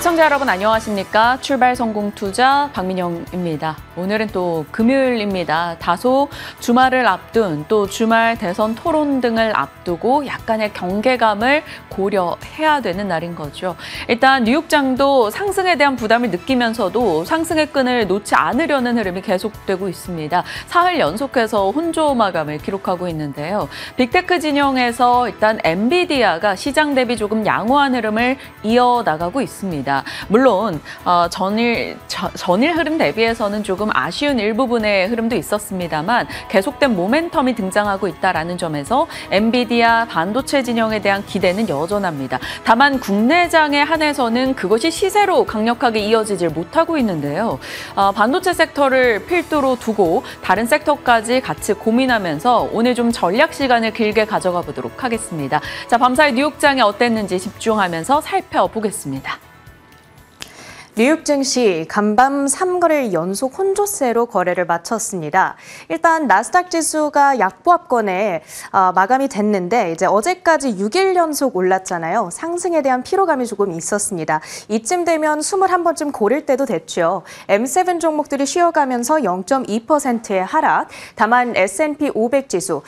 시청자 여러분 안녕하십니까? 출발 성공 투자 박민영입니다. 오늘은 또 금요일입니다. 다소 주말을 앞둔 또 주말 대선 토론 등을 앞두고 약간의 경계감을 고려해야 되는 날인 거죠. 일단 뉴욕장도 상승에 대한 부담을 느끼면서도 상승의 끈을 놓지 않으려는 흐름이 계속되고 있습니다. 사흘 연속해서 혼조 마감을 기록하고 있는데요. 빅테크 진영에서 일단 엔비디아가 시장 대비 조금 양호한 흐름을 이어나가고 있습니다. 물론 전일 흐름 대비해서는 조금 아쉬운 일부분의 흐름도 있었습니다만 계속된 모멘텀이 등장하고 있다는 점에서 엔비디아 반도체 진영에 대한 기대는 여전합니다. 다만 국내장에 한해서는 그것이 시세로 강력하게 이어지질 못하고 있는데요. 반도체 섹터를 필두로 두고 다른 섹터까지 같이 고민하면서 오늘 좀 전략 시간을 길게 가져가 보도록 하겠습니다. 자, 밤사이 뉴욕장이 어땠는지 집중하면서 살펴보겠습니다. 뉴욕 증시 간밤 3거래일 연속 혼조세로 거래를 마쳤습니다. 일단 나스닥 지수가 약보합권에 마감이 됐는데 이제 어제까지 6일 연속 올랐잖아요. 상승에 대한 피로감이 조금 있었습니다. 이쯤 되면 21번쯤 고를 때도 됐죠. M7 종목들이 쉬어가면서 0.2%의 하락. 다만 S&P 500 지수,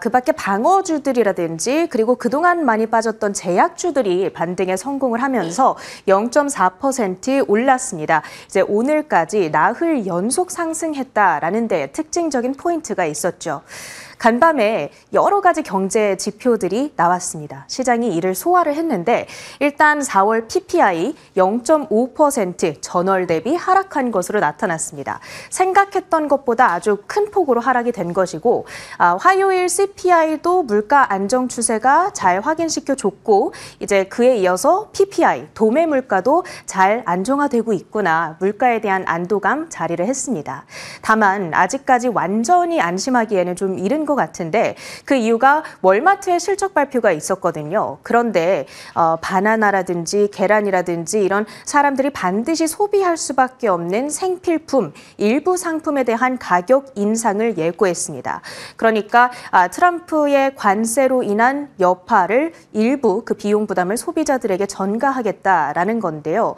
그 밖에 방어주들이라든지 그리고 그동안 많이 빠졌던 제약주들이 반등에 성공을 하면서 0.4% 올랐습니다. 이제 오늘까지 나흘 연속 상승했다라는 데 특징적인 포인트가 있었죠. 간밤에 여러 가지 경제 지표들이 나왔습니다. 시장이 이를 소화를 했는데 일단 4월 PPI 0.5% 전월 대비 하락한 것으로 나타났습니다. 생각했던 것보다 아주 큰 폭으로 하락이 된 것이고 화요일 CPI도 물가 안정 추세가 잘 확인시켜줬고 이제 그에 이어서 PPI 도매 물가도 잘 안정화되고 있구나. 물가에 대한 안도감 자리를 했습니다. 다만 아직까지 완전히 안심하기에는 좀 이른 것 같은데 그 이유가 월마트의 실적 발표가 있었거든요. 그런데 바나나라든지 계란이라든지 이런 사람들이 반드시 소비할 수밖에 없는 생필품, 일부 상품에 대한 가격 인상을 예고했습니다. 그러니까 트럼프의 관세로 인한 여파를 일부 그 비용 부담을 소비자들에게 전가하겠다라는 건데요.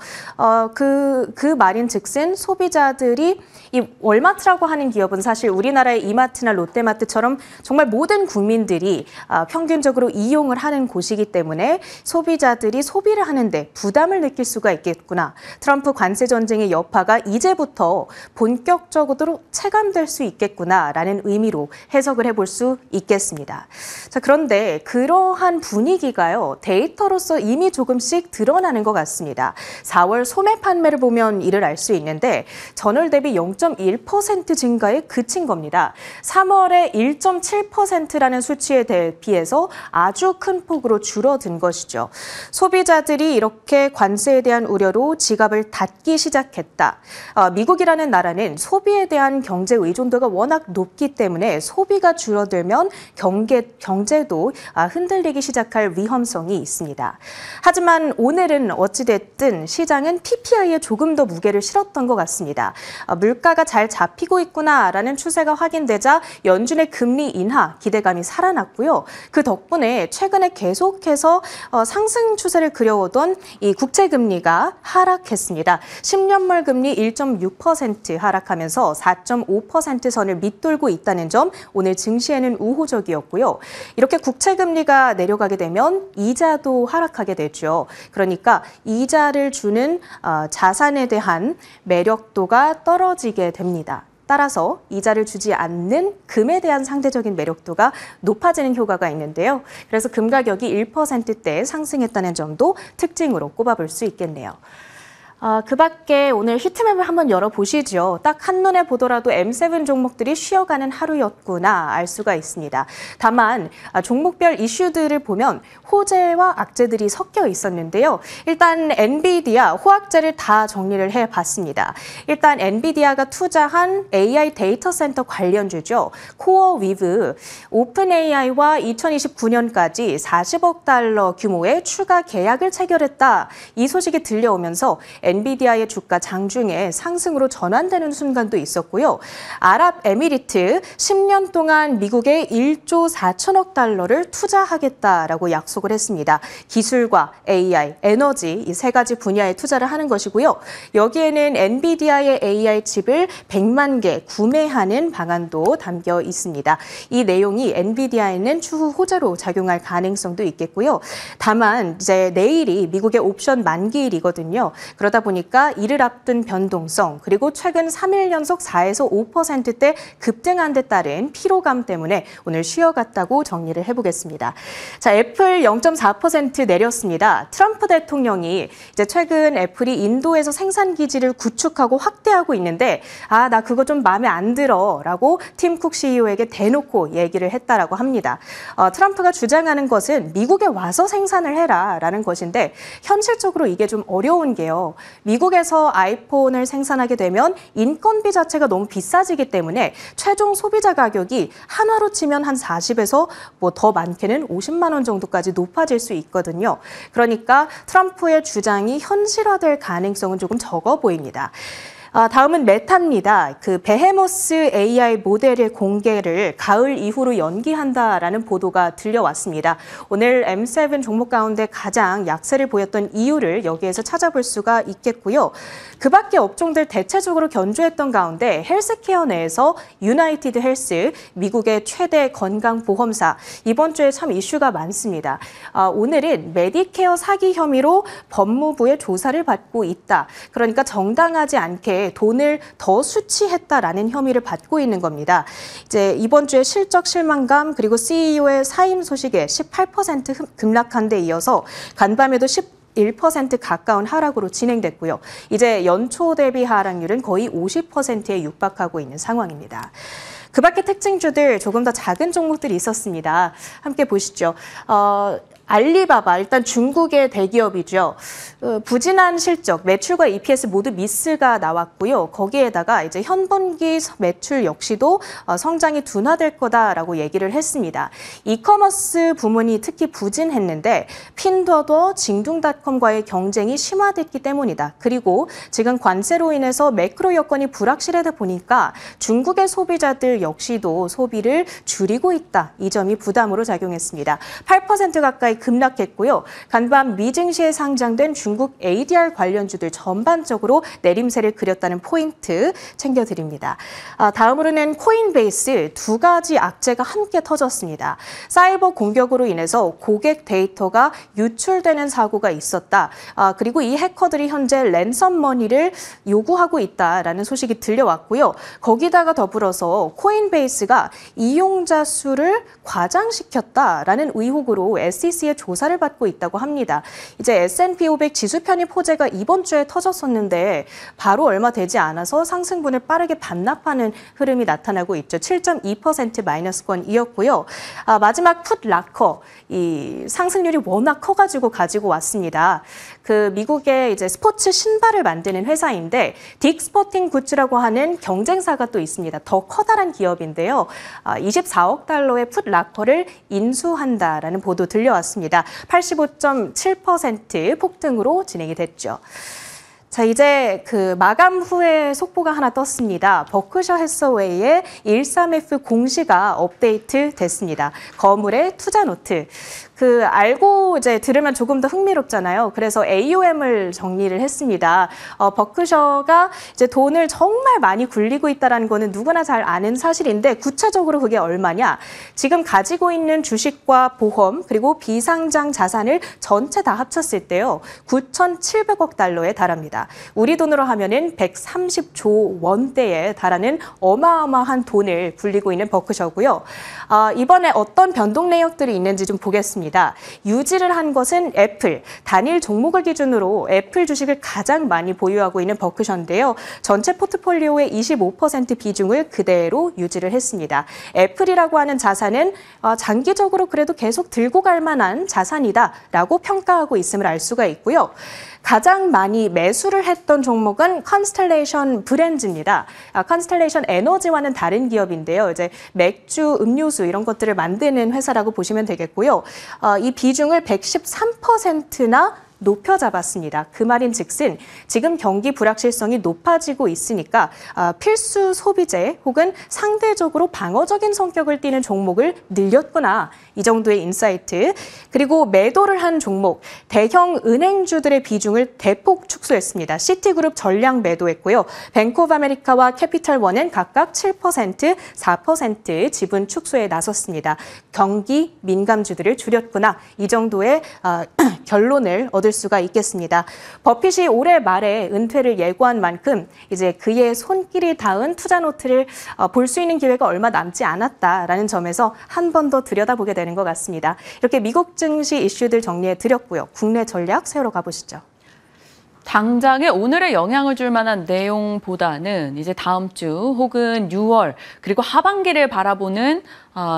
그 말인즉슨 소비자들이 이 월마트라고 하는 기업은 사실 우리나라의 이마트나 롯데마트처럼 정말 모든 국민들이 평균적으로 이용을 하는 곳이기 때문에 소비자들이 소비를 하는데 부담을 느낄 수가 있겠구나. 트럼프 관세 전쟁의 여파가 이제부터 본격적으로 체감될 수 있겠구나라는 의미로 해석을 해볼 수 있겠습니다. 자, 그런데 그러한 분위기가요. 데이터로서 이미 조금씩 드러나는 것 같습니다. 4월 소매 판매를 보면 이를 알 수 있는데 전월 대비 0.1% 증가에 그친 겁니다. 3월에 1.7%라는 수치에 대비해서 아주 큰 폭으로 줄어든 것이죠. 소비자들이 이렇게 관세에 대한 우려로 지갑을 닫기 시작했다. 미국이라는 나라는 소비에 대한 경제 의존도가 워낙 높기 때문에 소비가 줄어들면 경제도 흔들리기 시작할 위험성이 있습니다. 하지만 오늘은 어찌됐든 시장은 PPI에 조금 더 무게를 실었던 것 같습니다. 물가가 잘 잡히고 있구나라는 추세가 확인되자 연준의 금리 인하 기대감이 살아났고요. 그 덕분에 최근에 계속해서 상승 추세를 그려오던 이 국채금리가 하락했습니다. 10년물 금리 1.6% 하락하면서 4.5% 선을 밑돌고 있다는 점 오늘 증시에는 우호적이었고요. 이렇게 국채금리가 내려가게 되면 이자도 하락하게 되죠. 그러니까 이자를 주는 자산에 대한 매력도가 떨어지게 됩니다. 따라서 이자를 주지 않는 금에 대한 상대적인 매력도가 높아지는 효과가 있는데요. 그래서 금 가격이 1%대 상승했다는 점도 특징으로 꼽아볼 수 있겠네요. 그 밖에 오늘 히트맵을 한번 열어보시죠. 딱 한눈에 보더라도 M7 종목들이 쉬어가는 하루였구나 알 수가 있습니다. 다만 종목별 이슈들을 보면 호재와 악재들이 섞여 있었는데요. 일단 엔비디아, 호악재를 다 정리를 해봤습니다. 일단 엔비디아가 투자한 AI 데이터 센터 관련주죠. 코어위브, 오픈AI와 2029년까지 40억 달러 규모의 추가 계약을 체결했다. 이 소식이 들려오면서 엔비디아의 주가 장중에 상승으로 전환되는 순간도 있었고요. 아랍에미리트 10년 동안 미국에 1조 4천억 달러를 투자하겠다라고 약속을 했습니다. 기술과 AI, 에너지 이 세 가지 분야에 투자를 하는 것이고요. 여기에는 엔비디아의 AI 칩을 100만 개 구매하는 방안도 담겨 있습니다. 이 내용이 엔비디아에는 추후 호재로 작용할 가능성도 있겠고요. 다만 이제 내일이 미국의 옵션 만기일이거든요. 그러다 보니까 이를 앞둔 변동성 그리고 최근 3일 연속 4에서 5%대 급등한 데 따른 피로감 때문에 오늘 쉬어갔다고 정리를 해보겠습니다. 자, 애플 0.4% 내렸습니다. 트럼프 대통령이 이제 최근 애플이 인도에서 생산 기지를 구축하고 확대하고 있는데 나 그거 좀 마음에 안 들어라고 팀 쿡 CEO에게 대놓고 얘기를 했다라고 합니다. 트럼프가 주장하는 것은 미국에 와서 생산을 해라라는 것인데 현실적으로 이게 좀 어려운 게요. 미국에서 아이폰을 생산하게 되면 인건비 자체가 너무 비싸지기 때문에 최종 소비자 가격이 한화로 치면 한 40에서 뭐 더 많게는 50만 원 정도까지 높아질 수 있거든요. 그러니까 트럼프의 주장이 현실화될 가능성은 조금 적어 보입니다. 다음은 메타입니다. 그 베헤모스 AI 모델의 공개를 가을 이후로 연기한다라는 보도가 들려왔습니다. 오늘 M7 종목 가운데 가장 약세를 보였던 이유를 여기에서 찾아볼 수가 있겠고요. 그 밖에 업종들 대체적으로 견조했던 가운데 헬스케어 내에서 유나이티드 헬스, 미국의 최대 건강보험사, 이번 주에 참 이슈가 많습니다. 오늘은 메디케어 사기 혐의로 법무부의 조사를 받고 있다. 그러니까 정당하지 않게 돈을 더 수취했다라는 혐의를 받고 있는 겁니다. 이제 이번 주에 실적 실망감 그리고 CEO의 사임 소식에 18% 급락한 데 이어서 간밤에도 1% 가까운 하락으로 진행됐고요. 이제 연초 대비 하락률은 거의 50%에 육박하고 있는 상황입니다. 그 밖에 특징주들 조금 더 작은 종목들이 있었습니다. 함께 보시죠. 알리바바, 일단 중국의 대기업이죠. 부진한 실적, 매출과 EPS 모두 미스가 나왔고요. 거기에다가 이제 현분기 매출 역시도 성장이 둔화될 거다라고 얘기를 했습니다. 이커머스 부문이 특히 부진했는데 핀더더, 징둥닷컴과의 경쟁이 심화됐기 때문이다. 그리고 지금 관세로 인해서 매크로 여건이 불확실하다 보니까 중국의 소비자들 역시도 소비를 줄이고 있다. 이 점이 부담으로 작용했습니다. 8% 가까이 급락했고요. 간밤 미증시에 상장된 중국 ADR 관련주들 전반적으로 내림세를 그렸다는 포인트 챙겨드립니다. 다음으로는 코인베이스 두 가지 악재가 함께 터졌습니다. 사이버 공격으로 인해서 고객 데이터가 유출되는 사고가 있었다. 그리고 이 해커들이 현재 랜섬머니를 요구하고 있다라는 소식이 들려왔고요. 거기다가 더불어서 코인베이스가 이용자 수를 과장시켰다라는 의혹으로 SEC의 조사를 받고 있다고 합니다. 이제 S&P 500 지수 편입 호재가 이번 주에 터졌었는데 바로 얼마 되지 않아서 상승분을 빠르게 반납하는 흐름이 나타나고 있죠. 7.2% 마이너스권이었고요. 마지막 풋라커, 이 상승률이 워낙 커가지고 가지고 왔습니다. 그 미국의 이제 스포츠 신발을 만드는 회사인데 딕스포팅 굿즈라고 하는 경쟁사가 또 있습니다. 더 커다란 기업인데요. 24억 달러의 풋라커를 인수한다라는 보도 들려왔습니다. 85.7% 폭등으로 진행이 됐죠. 자, 이제 그 마감 후에 속보가 하나 떴습니다. 버크셔 해서웨이의 13F 공시가 업데이트 됐습니다. 거물의 투자 노트. 그 알고 이제 들으면 조금 더 흥미롭잖아요. 그래서 AUM을 정리를 했습니다. 버크셔가 이제 돈을 정말 많이 굴리고 있다는 거는 누구나 잘 아는 사실인데 구체적으로 그게 얼마냐? 지금 가지고 있는 주식과 보험 그리고 비상장 자산을 전체 다 합쳤을 때요. 9,700억 달러에 달합니다. 우리 돈으로 하면은 130조 원대에 달하는 어마어마한 돈을 굴리고 있는 버크셔고요. 이번에 어떤 변동 내역들이 있는지 좀 보겠습니다. 유지를 한 것은 애플, 단일 종목을 기준으로 애플 주식을 가장 많이 보유하고 있는 버크셔인데요. 전체 포트폴리오의 25% 비중을 그대로 유지를 했습니다. 애플이라고 하는 자산은 장기적으로 그래도 계속 들고 갈 만한 자산이다라고 평가하고 있음을 알 수가 있고요. 가장 많이 매수를 했던 종목은 컨스텔레이션 브랜즈입니다. 컨스텔레이션 에너지와는 다른 기업인데요. 이제 맥주, 음료수 이런 것들을 만드는 회사라고 보시면 되겠고요. 이 비중을 113%나 높여 잡았습니다. 그 말인즉슨 지금 경기 불확실성이 높아지고 있으니까 필수 소비재 혹은 상대적으로 방어적인 성격을 띠는 종목을 늘렸구나. 이 정도의 인사이트. 그리고 매도를 한 종목, 대형 은행주들의 비중을 대폭 축소했습니다. 시티그룹 전량 매도했고요. 뱅크 오브 아메리카와 캐피탈원은 각각 7%, 4% 지분 축소에 나섰습니다. 경기 민감주들을 줄였구나. 이 정도의 결론을 얻을 수가 있겠습니다. 버핏이 올해 말에 은퇴를 예고한 만큼 이제 그의 손길이 닿은 투자 노트를 볼 수 있는 기회가 얼마 남지 않았다라는 점에서 한 번 더 들여다보게 되는 것 같습니다. 이렇게 미국 증시 이슈들 정리해 드렸고요. 국내 전략 세우러 가보시죠. 당장에 오늘의 영향을 줄 만한 내용보다는 이제 다음 주 혹은 6월 그리고 하반기를 바라보는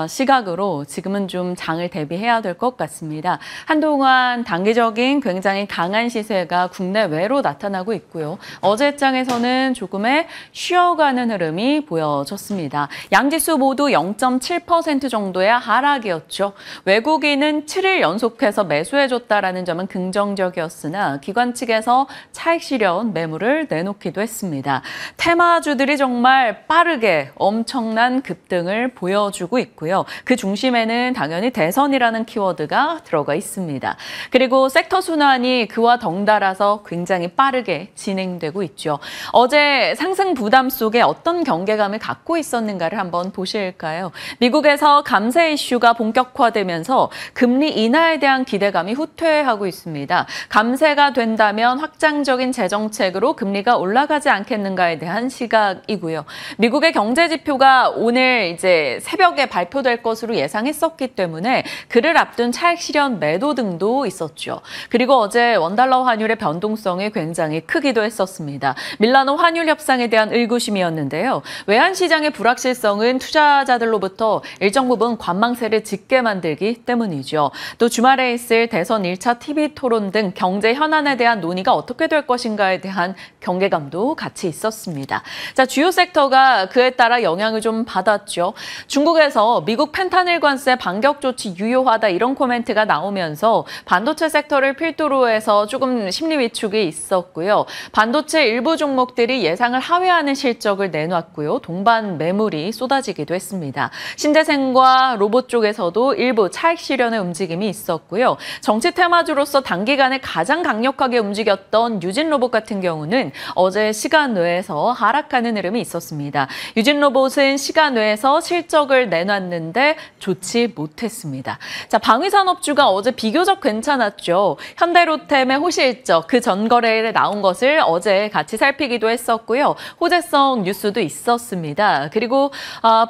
시각으로 지금은 좀 장을 대비해야 될 것 같습니다. 한동안 단기적인 굉장히 강한 시세가 국내외로 나타나고 있고요. 어제장에서는 조금의 쉬어가는 흐름이 보여졌습니다. 양지수 모두 0.7% 정도의 하락이었죠. 외국인은 7일 연속해서 매수해줬다라는 점은 긍정적이었으나 기관 측에서 차익 실현 매물을 내놓기도 했습니다. 테마주들이 정말 빠르게 엄청난 급등을 보여주고 있고요. 그 중심에는 당연히 대선이라는 키워드가 들어가 있습니다. 그리고 섹터 순환이 그와 덩달아서 굉장히 빠르게 진행되고 있죠. 어제 상승 부담 속에 어떤 경계감을 갖고 있었는가를 한번 보실까요? 미국에서 감세 이슈가 본격화되면서 금리 인하에 대한 기대감이 후퇴하고 있습니다. 감세가 된다면 확장적인 재정책으로 금리가 올라가지 않겠는가에 대한 시각이고요. 미국의 경제 지표가 오늘 이제 새벽에 발표될 것으로 예상했었기 때문에 그를 앞둔 차익 실현 매도 등도 있었죠. 그리고 어제 원달러 환율의 변동성이 굉장히 크기도 했었습니다. 밀라노 환율 협상에 대한 의구심이었는데요. 외환시장의 불확실성은 투자자들로부터 일정 부분 관망세를 짙게 만들기 때문이죠. 또 주말에 있을 대선 1차 TV 토론 등 경제 현안에 대한 논의가 어떻게 될 것인가에 대한 경계감도 같이 있었습니다. 자, 주요 섹터가 그에 따라 영향을 좀 받았죠. 중국에서 미국 펜타닐 관세 반격 조치 유효하다 이런 코멘트가 나오면서 반도체 섹터를 필두로 해서 조금 심리 위축이 있었고요. 반도체 일부 종목들이 예상을 하회하는 실적을 내놨고요. 동반 매물이 쏟아지기도 했습니다. 신재생과 로봇 쪽에서도 일부 차익 실현의 움직임이 있었고요. 정치 테마주로서 단기간에 가장 강력하게 움직였던 유진로봇 같은 경우는 어제 시간 외에서 하락하는 흐름이 있었습니다. 유진로봇은 시간 외에서 실적을 내놨는데 좋지 못했습니다. 자, 방위산업주가 어제 비교적 괜찮았죠. 현대로템의 호실적 그 전거래에 나온 것을 어제 같이 살피기도 했었고요. 호재성 뉴스도 있었습니다. 그리고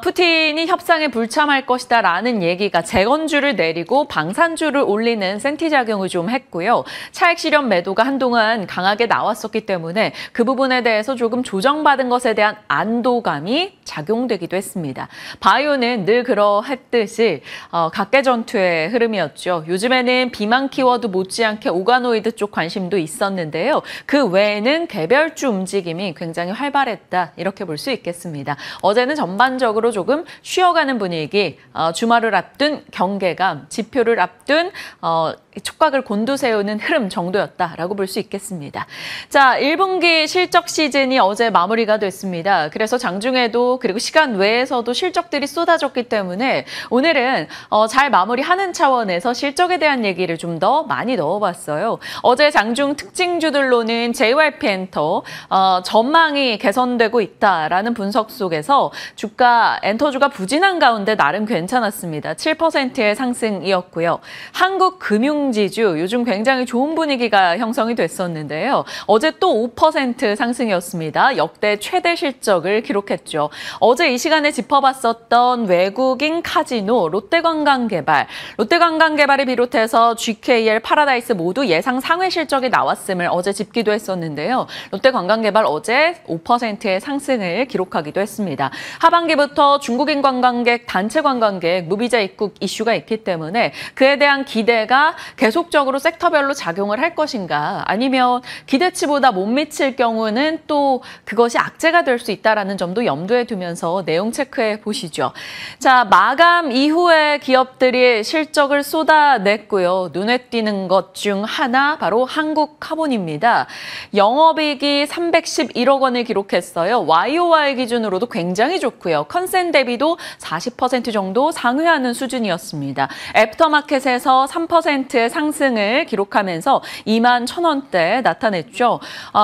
푸틴이 협상에 불참할 것이다 라는 얘기가 재건주를 내리고 방산주를 올리는 센티작용을 좀 했고요. 차익 실현 매도가 한동안 강하게 나왔었기 때문에 그 부분에 대해서 조금 조정받은 것에 대한 안도감이 작용되기도 했습니다. 바이오는 늘 그러했듯이 각계전투의 흐름이었죠. 요즘에는 비만 키워드 못지않게 오가노이드 쪽 관심도 있었는데요. 그 외에는 개별주 움직임이 굉장히 활발했다 이렇게 볼 수 있겠습니다. 어제는 전반적으로 조금 쉬어가는 분위기, 주말을 앞둔 경계감, 지표를 앞둔 촉각을 곤두세우는 흐름 정도였다라고 볼 수 있겠습니다. 자, 1분기 실적 시즌이 어제 마무리가 됐습니다. 그래서 장중에도 그리고 시간 외에서도 실적들이 쏟아졌기 때문에 오늘은 잘 마무리하는 차원에서 실적에 대한 얘기를 좀 더 많이 넣어봤어요. 어제 장중 특징주들로는 JYP 엔터 전망이 개선되고 있다라는 분석 속에서 주가 엔터주가 부진한 가운데 나름 괜찮았습니다. 7%의 상승이었고요. 한국금융지주 요즘 굉장히 좋은 분위기가 형성이 됐었는데요. 어제 또 5% 상승이었습니다. 역대 최대 실적을 기록했죠. 어제 이 시간에 짚어봤었던 외국인 카지노, 롯데관광개발을 비롯해서 GKL, 파라다이스 모두 예상 상회 실적이 나왔음을 어제 짚기도 했었는데요. 롯데관광개발 어제 5%의 상승을 기록하기도 했습니다. 하반기부터 중국인 관광객, 단체 관광객, 무비자 입국 이슈가 있기 때문에 그에 대한 기대가 계속적으로 섹터별로 작용을 할 것인가 아니면 기대치보다 못 미칠 경우는 또 그것이 악재가 될 수 있다는 점도 염두에 두면서 내용 체크해 보시죠. 자, 마감 이후에 기업들이 실적을 쏟아냈고요. 눈에 띄는 것 중 하나 바로 한국카본입니다. 영업이익이 311억 원을 기록했어요. YOY 기준으로도 굉장히 좋고요. 컨센 대비도 40% 정도 상회하는 수준이었습니다. 애프터마켓에서 3%의 상승을 기록하면서 2만 1,000원대 나타냈죠.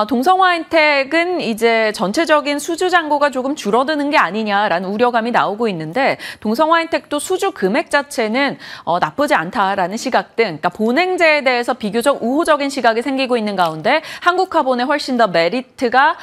동성화인텍은 이제 전체적인 수주 잔고가 조금 줄어드는 게 아니냐라는 우려감이 나오고 있는데 동성화인텍도 수주 금액 자체는 나쁘지 않다라는 시각 등 그러니까 본행제에 대해서 비교적 우호적인 시각이 생기고 있는 가운데 한국카본에 훨씬 더 메리트가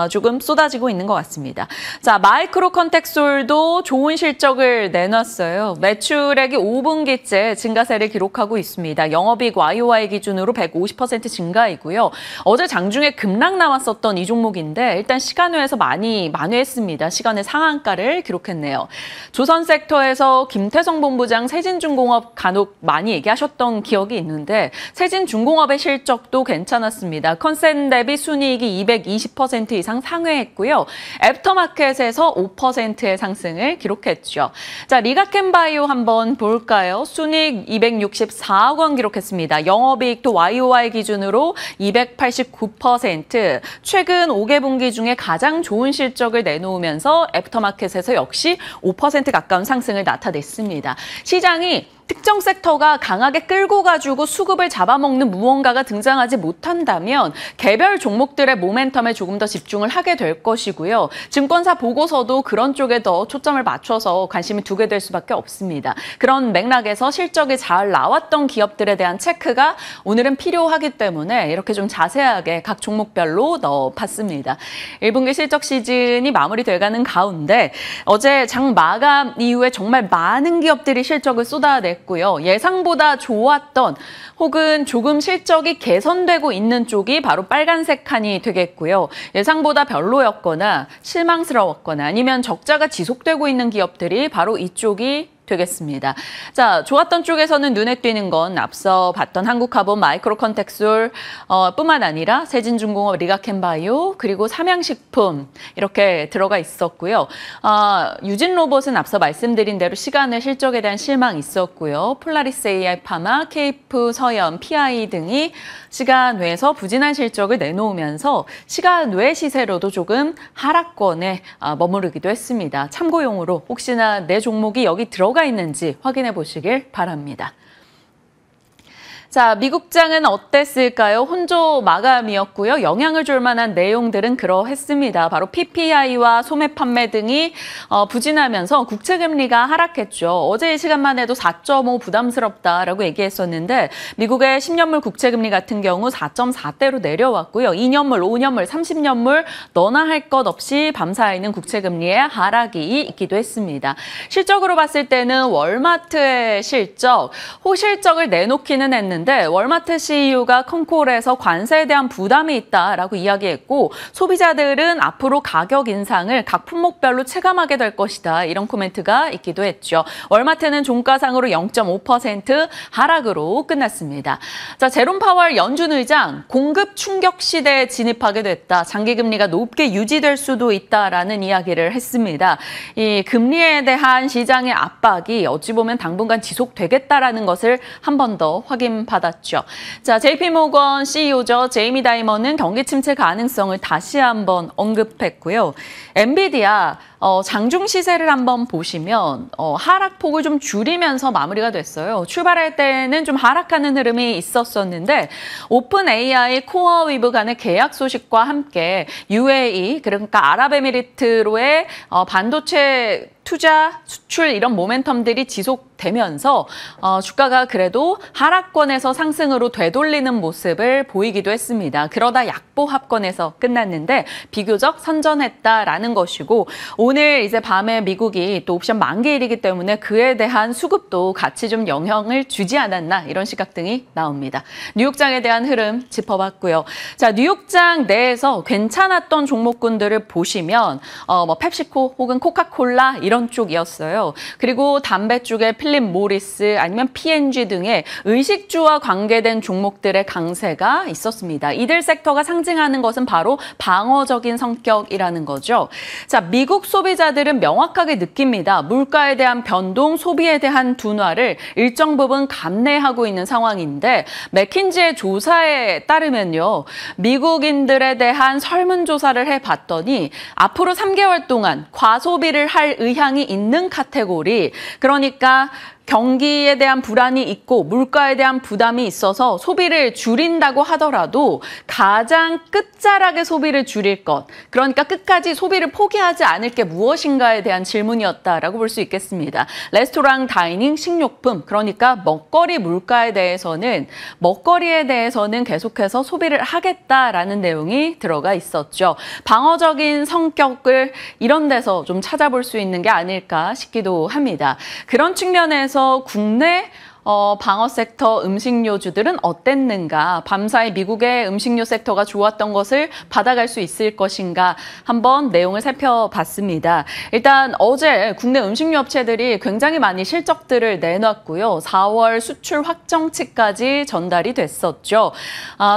조금 쏟아지고 있는 것 같습니다. 자, 마이크로컨텍솔도 좋은 실적을 내놨어요. 매출액이 5분기째 증가세를 기록하고 있습니다. 영업이익 YOY 기준으로 150% 증가이고요. 어제 장중에 급락 나왔었던 이 종목인데 일단 시간외에서 많이 만회했습니다. 시간외 상한가를 기록했네요. 조선 섹터에서 김태성 본부장 세진중공업 간혹 많이 얘기하셨던 기억이 있는데 세진중공업의 실적도 괜찮았습니다. 컨센 대비 순이익이 220% 이상 상회했고요. 애프터마켓에서 5%의 상승을 기록했죠. 자, 리가켄바이오 한번 볼까요? 순이익 264억 원 기록했습니다. 영업이익도 YOY 기준으로 289%, 최근 5개 분기 중에 가장 좋은 실적을 내놓으면서 애프터마켓에서 역시 5% 가까운 상승을 나타냈습니다. 시장이 특정 섹터가 강하게 끌고 가지고 수급을 잡아먹는 무언가가 등장하지 못한다면 개별 종목들의 모멘텀에 조금 더 집중을 하게 될 것이고요. 증권사 보고서도 그런 쪽에 더 초점을 맞춰서 관심을 두게 될 수밖에 없습니다. 그런 맥락에서 실적이 잘 나왔던 기업들에 대한 체크가 오늘은 필요하기 때문에 이렇게 좀 자세하게 각 종목별로 넣어봤습니다. 1분기 실적 시즌이 마무리돼가는 가운데 어제 장 마감 이후에 정말 많은 기업들이 실적을 쏟아냈고 예상보다 좋았던 혹은 조금 실적이 개선되고 있는 쪽이 바로 빨간색 칸이 되겠고요. 예상보다 별로였거나 실망스러웠거나 아니면 적자가 지속되고 있는 기업들이 바로 이쪽이 되겠습니다. 자, 좋았던 쪽에서는 눈에 띄는 건 앞서 봤던 한국카본, 마이크로컨텍솔 뿐만 아니라 세진중공업, 리가켄바이오, 그리고 삼양식품 이렇게 들어가 있었고요. 유진로봇은 앞서 말씀드린 대로 시간외 실적에 대한 실망이 있었고요. 폴라리스 AI 파마, 케이프 서현, PI 등이 시간외에서 부진한 실적을 내놓으면서 시간외 시세로도 조금 하락권에 머무르기도 했습니다. 참고용으로 혹시나 내 종목이 여기 들어가 있는지 확인해 보시길 바랍니다. 자, 미국장은 어땠을까요? 혼조 마감이었고요. 영향을 줄 만한 내용들은 그러했습니다. 바로 PPI와 소매 판매 등이 부진하면서 국채금리가 하락했죠. 어제 이 시간만 해도 4.5 부담스럽다라고 얘기했었는데 미국의 10년물 국채금리 같은 경우 4.4대로 내려왔고요. 2년물, 5년물, 30년물 너나 할 것 없이 밤사이는 국채금리의 하락이 있기도 했습니다. 실적으로 봤을 때는 월마트의 실적, 호실적을 내놓기는 했는데 월마트 CEO가 컨콜에서 관세에 대한 부담이 있다라고 이야기했고 소비자들은 앞으로 가격 인상을 각 품목별로 체감하게 될 것이다. 이런 코멘트가 있기도 했죠. 월마트는 종가상으로 0.5% 하락으로 끝났습니다. 자, 제롬 파월 연준 의장 공급 충격 시대에 진입하게 됐다. 장기금리가 높게 유지될 수도 있다라는 이야기를 했습니다. 이 금리에 대한 시장의 압박이 어찌 보면 당분간 지속되겠다라는 것을 한 번 더 확인받았죠. 자, JP모건 CEO죠. 제이미 다이먼은 경기 침체 가능성을 다시 한번 언급했고요. 엔비디아 장중 시세를 한번 보시면 하락폭을 좀 줄이면서 마무리가 됐어요. 출발할 때는 좀 하락하는 흐름이 있었었는데 오픈 AI 코어 위브 간의 계약 소식과 함께 UAE 그러니까 아랍에미리트로의 반도체 투자, 수출 이런 모멘텀들이 지속되면서 주가가 그래도 하락권에서 상승으로 되돌리는 모습을 보이기도 했습니다. 그러다 약보합권에서 끝났는데 비교적 선전했다라는 것이고 오늘 이제 밤에 미국이 또 옵션 만기일이기 때문에 그에 대한 수급도 같이 좀 영향을 주지 않았나 이런 시각 등이 나옵니다. 뉴욕장에 대한 흐름 짚어봤고요. 자, 뉴욕장 내에서 괜찮았던 종목군들을 보시면 뭐 펩시코 혹은 코카콜라 이런 이런 쪽이었어요. 그리고 담배 쪽에 필립 모리스 아니면 P&G 등의 의식주와 관계된 종목들의 강세가 있었습니다. 이들 섹터가 상징하는 것은 바로 방어적인 성격이라는 거죠. 자, 미국 소비자들은 명확하게 느낍니다. 물가에 대한 변동, 소비에 대한 둔화를 일정 부분 감내하고 있는 상황인데 맥킨지의 조사에 따르면요. 미국인들에 대한 설문조사를 해봤더니 앞으로 3개월 동안 과소비를 할 의향이 있는 카테고리, 그러니까 경기에 대한 불안이 있고 물가에 대한 부담이 있어서 소비를 줄인다고 하더라도 가장 끝자락의 소비를 줄일 것, 그러니까 끝까지 소비를 포기하지 않을 게 무엇인가에 대한 질문이었다라고 볼 수 있겠습니다. 레스토랑, 다이닝, 식료품, 그러니까 먹거리에 대해서는 계속해서 소비를 하겠다라는 내용이 들어가 있었죠. 방어적인 성격을 이런 데서 좀 찾아볼 수 있는 게 아닐까 싶기도 합니다. 그런 측면에서 국내 방어 섹터 음식료주들은 어땠는가? 밤사이 미국의 음식료 섹터가 좋았던 것을 받아갈 수 있을 것인가? 한번 내용을 살펴봤습니다. 일단 어제 국내 음식료 업체들이 굉장히 많이 실적들을 내놨고요. 4월 수출 확정치까지 전달이 됐었죠.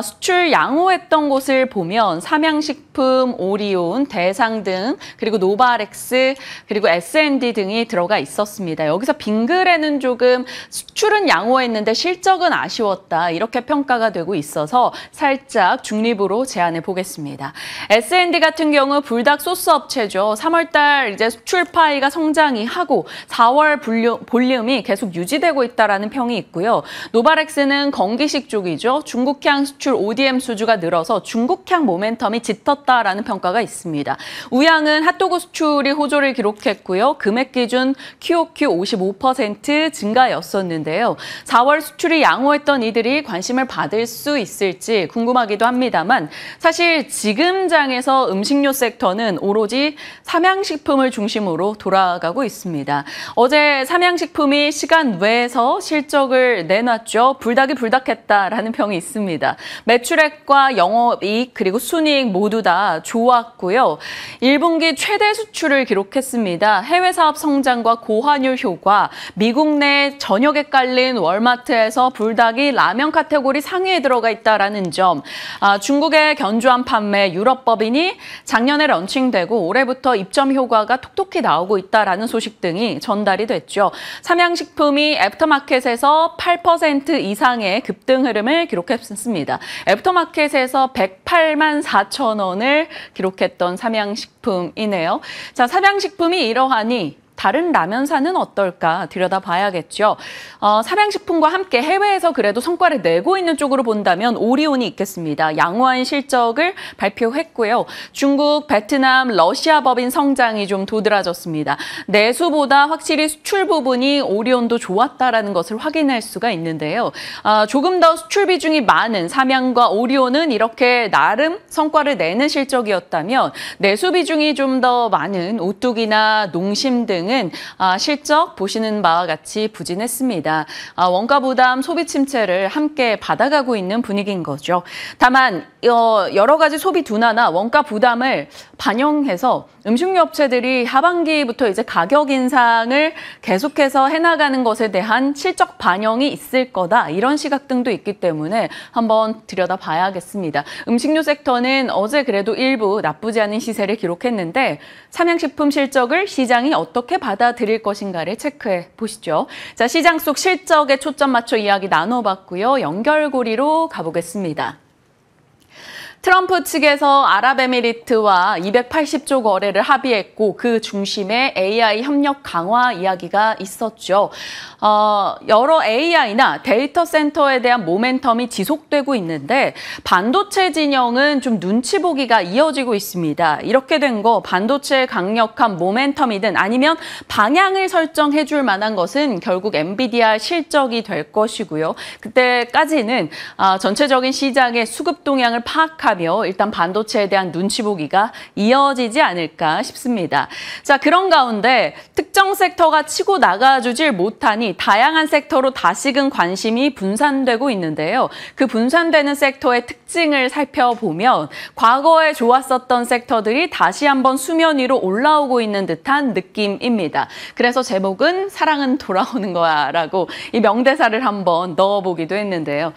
수출 양호했던 곳을 보면 삼양식품, 오리온, 대상 등 그리고 노바렉스 그리고 S&D 등이 들어가 있었습니다. 여기서 빙그레는 조금 수출은 양호했는데 실적은 아쉬웠다, 이렇게 평가가 되고 있어서 살짝 중립으로 제안해 보겠습니다. S&D 같은 경우 불닭 소스 업체죠. 3월달 이제 수출 파이가 성장이 하고 4월 볼륨이 계속 유지되고 있다라는 평이 있고요. 노바렉스는 건기식 쪽이죠. 중국향 수출 ODM 수주가 늘어서 중국향 모멘텀이 짙었다라는 평가가 있습니다. 우양은 핫도그 수출이 호조를 기록했고요. 금액 기준 QOQ 55% 증가였었는데요. 4월 수출이 양호했던 이들이 관심을 받을 수 있을지 궁금하기도 합니다만 사실 지금 장에서 음식료 섹터는 오로지 삼양식품을 중심으로 돌아가고 있습니다. 어제 삼양식품이 시간 외에서 실적을 내놨죠. 불닭이 불닭했다라는 평이 있습니다. 매출액과 영업이익 그리고 순이익 모두 다 좋았고요. 1분기 최대 수출을 기록했습니다. 해외 사업 성장과 고환율 효과, 미국 내 저녁에 깔린 월마트에서 불닭이 라면 카테고리 상위에 들어가 있다라는 점, 중국의 견조한 판매, 유럽 법인이 작년에 런칭되고 올해부터 입점 효과가 톡톡히 나오고 있다라는 소식 등이 전달이 됐죠. 삼양식품이 애프터마켓에서 8% 이상의 급등 흐름을 기록했습니다. 애프터마켓에서 108만 4천 원을 기록했던 삼양식품이네요. 자, 삼양식품이 이러하니 다른 라면사는 어떨까 들여다봐야겠죠. 삼양식품과 함께 해외에서 그래도 성과를 내고 있는 쪽으로 본다면 오리온이 있겠습니다. 양호한 실적을 발표했고요. 중국, 베트남, 러시아 법인 성장이 좀 도드라졌습니다. 내수보다 확실히 수출 부분이 오리온도 좋았다라는 것을 확인할 수가 있는데요. 조금 더 수출 비중이 많은 삼양과 오리온은 이렇게 나름 성과를 내는 실적이었다면 내수 비중이 좀 더 많은 오뚜기나 농심 등 은 실적 보시는 바와 같이 부진했습니다. 원가 부담, 소비 침체를 함께 받아가고 있는 분위기인 거죠. 다만 여러 가지 소비 둔화나 원가 부담을 반영해서 음식료 업체들이 하반기부터 이제 가격 인상을 계속해서 해나가는 것에 대한 실적 반영이 있을 거다, 이런 시각 등도 있기 때문에 한번 들여다봐야겠습니다. 음식료 섹터는 어제 그래도 일부 나쁘지 않은 시세를 기록했는데 삼양식품 실적을 시장이 어떻게 받아들일 것인가를 체크해 보시죠. 자, 시장 속 실적에 초점 맞춰 이야기 나눠봤고요. 연결고리로 가보겠습니다. 트럼프 측에서 아랍에미리트와 280조 거래를 합의했고 그 중심에 AI 협력 강화 이야기가 있었죠. 여러 AI나 데이터 센터에 대한 모멘텀이 지속되고 있는데 반도체 진영은 좀 눈치 보기가 이어지고 있습니다. 이렇게 된 거 반도체의 강력한 모멘텀이든 아니면 방향을 설정해 줄 만한 것은 결국 엔비디아 실적이 될 것이고요. 그때까지는 전체적인 시장의 수급 동향을 파악하며 계속하며 일단 반도체에 대한 눈치 보기가 이어지지 않을까 싶습니다. 자, 그런 가운데 특정 섹터가 치고 나가주질 못하니 다양한 섹터로 다시금 관심이 분산되고 있는데요. 그 분산되는 섹터의 특징을 살펴보면 과거에 좋았었던 섹터들이 다시 한번 수면 위로 올라오고 있는 듯한 느낌입니다. 그래서 제목은 사랑은 돌아오는 거야 라고 이 명대사를 한번 넣어보기도 했는데요.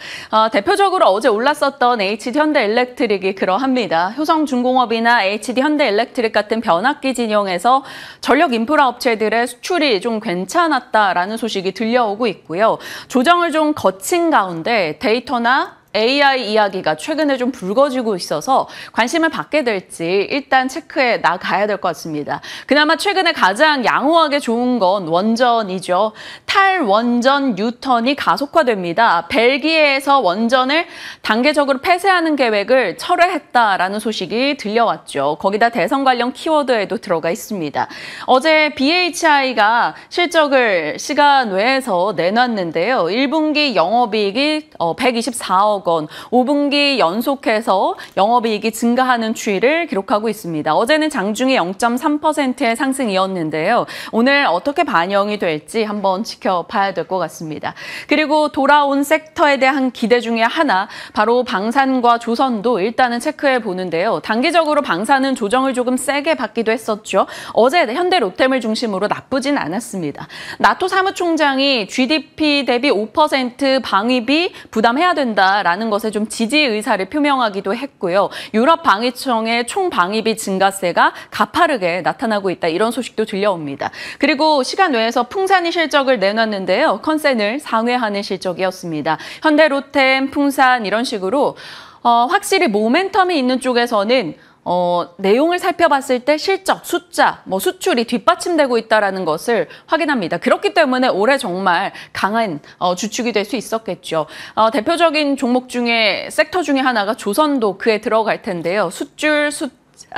대표적으로 어제 올랐었던 HD현대일렉트릭이 그러합니다. 효성중공업이나 HD현대일렉트릭 같은 변압기 진영에서 전력 인프라 업체들의 수출이 좀 괜찮았다라는 소식이 들려오고 있고요. 조정을 좀 거친 가운데 데이터나 AI 이야기가 최근에 좀 불거지고 있어서 관심을 받게 될지 일단 체크해 나가야 될 것 같습니다. 그나마 최근에 가장 양호하게 좋은 건 원전이죠. 탈원전 뉴턴이 가속화됩니다. 벨기에에서 원전을 단계적으로 폐쇄하는 계획을 철회했다라는 소식이 들려왔죠. 거기다 대선 관련 키워드에도 들어가 있습니다. 어제 BHI가 실적을 시간 외에서 내놨는데요. 1분기 영업이익이 124억 원, 5분기 연속해서 영업이익이 증가하는 추이를 기록하고 있습니다. 어제는 장중에 0.3%의 상승이었는데요. 오늘 어떻게 반영이 될지 한번 지켜봐야 될 것 같습니다. 그리고 돌아온 섹터에 대한 기대 중에 하나, 바로 방산과 조선도 일단은 체크해 보는데요. 단기적으로 방산은 조정을 조금 세게 받기도 했었죠. 어제 현대 로템을 중심으로 나쁘진 않았습니다. 나토 사무총장이 GDP 대비 5% 방위비 부담해야 된다라는 것에 좀 지지 의사를 표명하기도 했고요. 유럽 방위청의 총 방위비 증가세가 가파르게 나타나고 있다, 이런 소식도 들려옵니다. 그리고 시간 외에서 풍산이 실적을 내놨는데요. 컨센을 상회하는 실적이었습니다. 현대 로템, 풍산 이런 식으로 확실히 모멘텀이 있는 쪽에서는 내용을 살펴봤을 때 실적, 숫자, 수출이 뒷받침되고 있다는 것을 확인합니다. 그렇기 때문에 올해 정말 강한 주축이 될 수 있었겠죠. 대표적인 종목 중에, 섹터 중에 하나가 조선도 그에 들어갈 텐데요.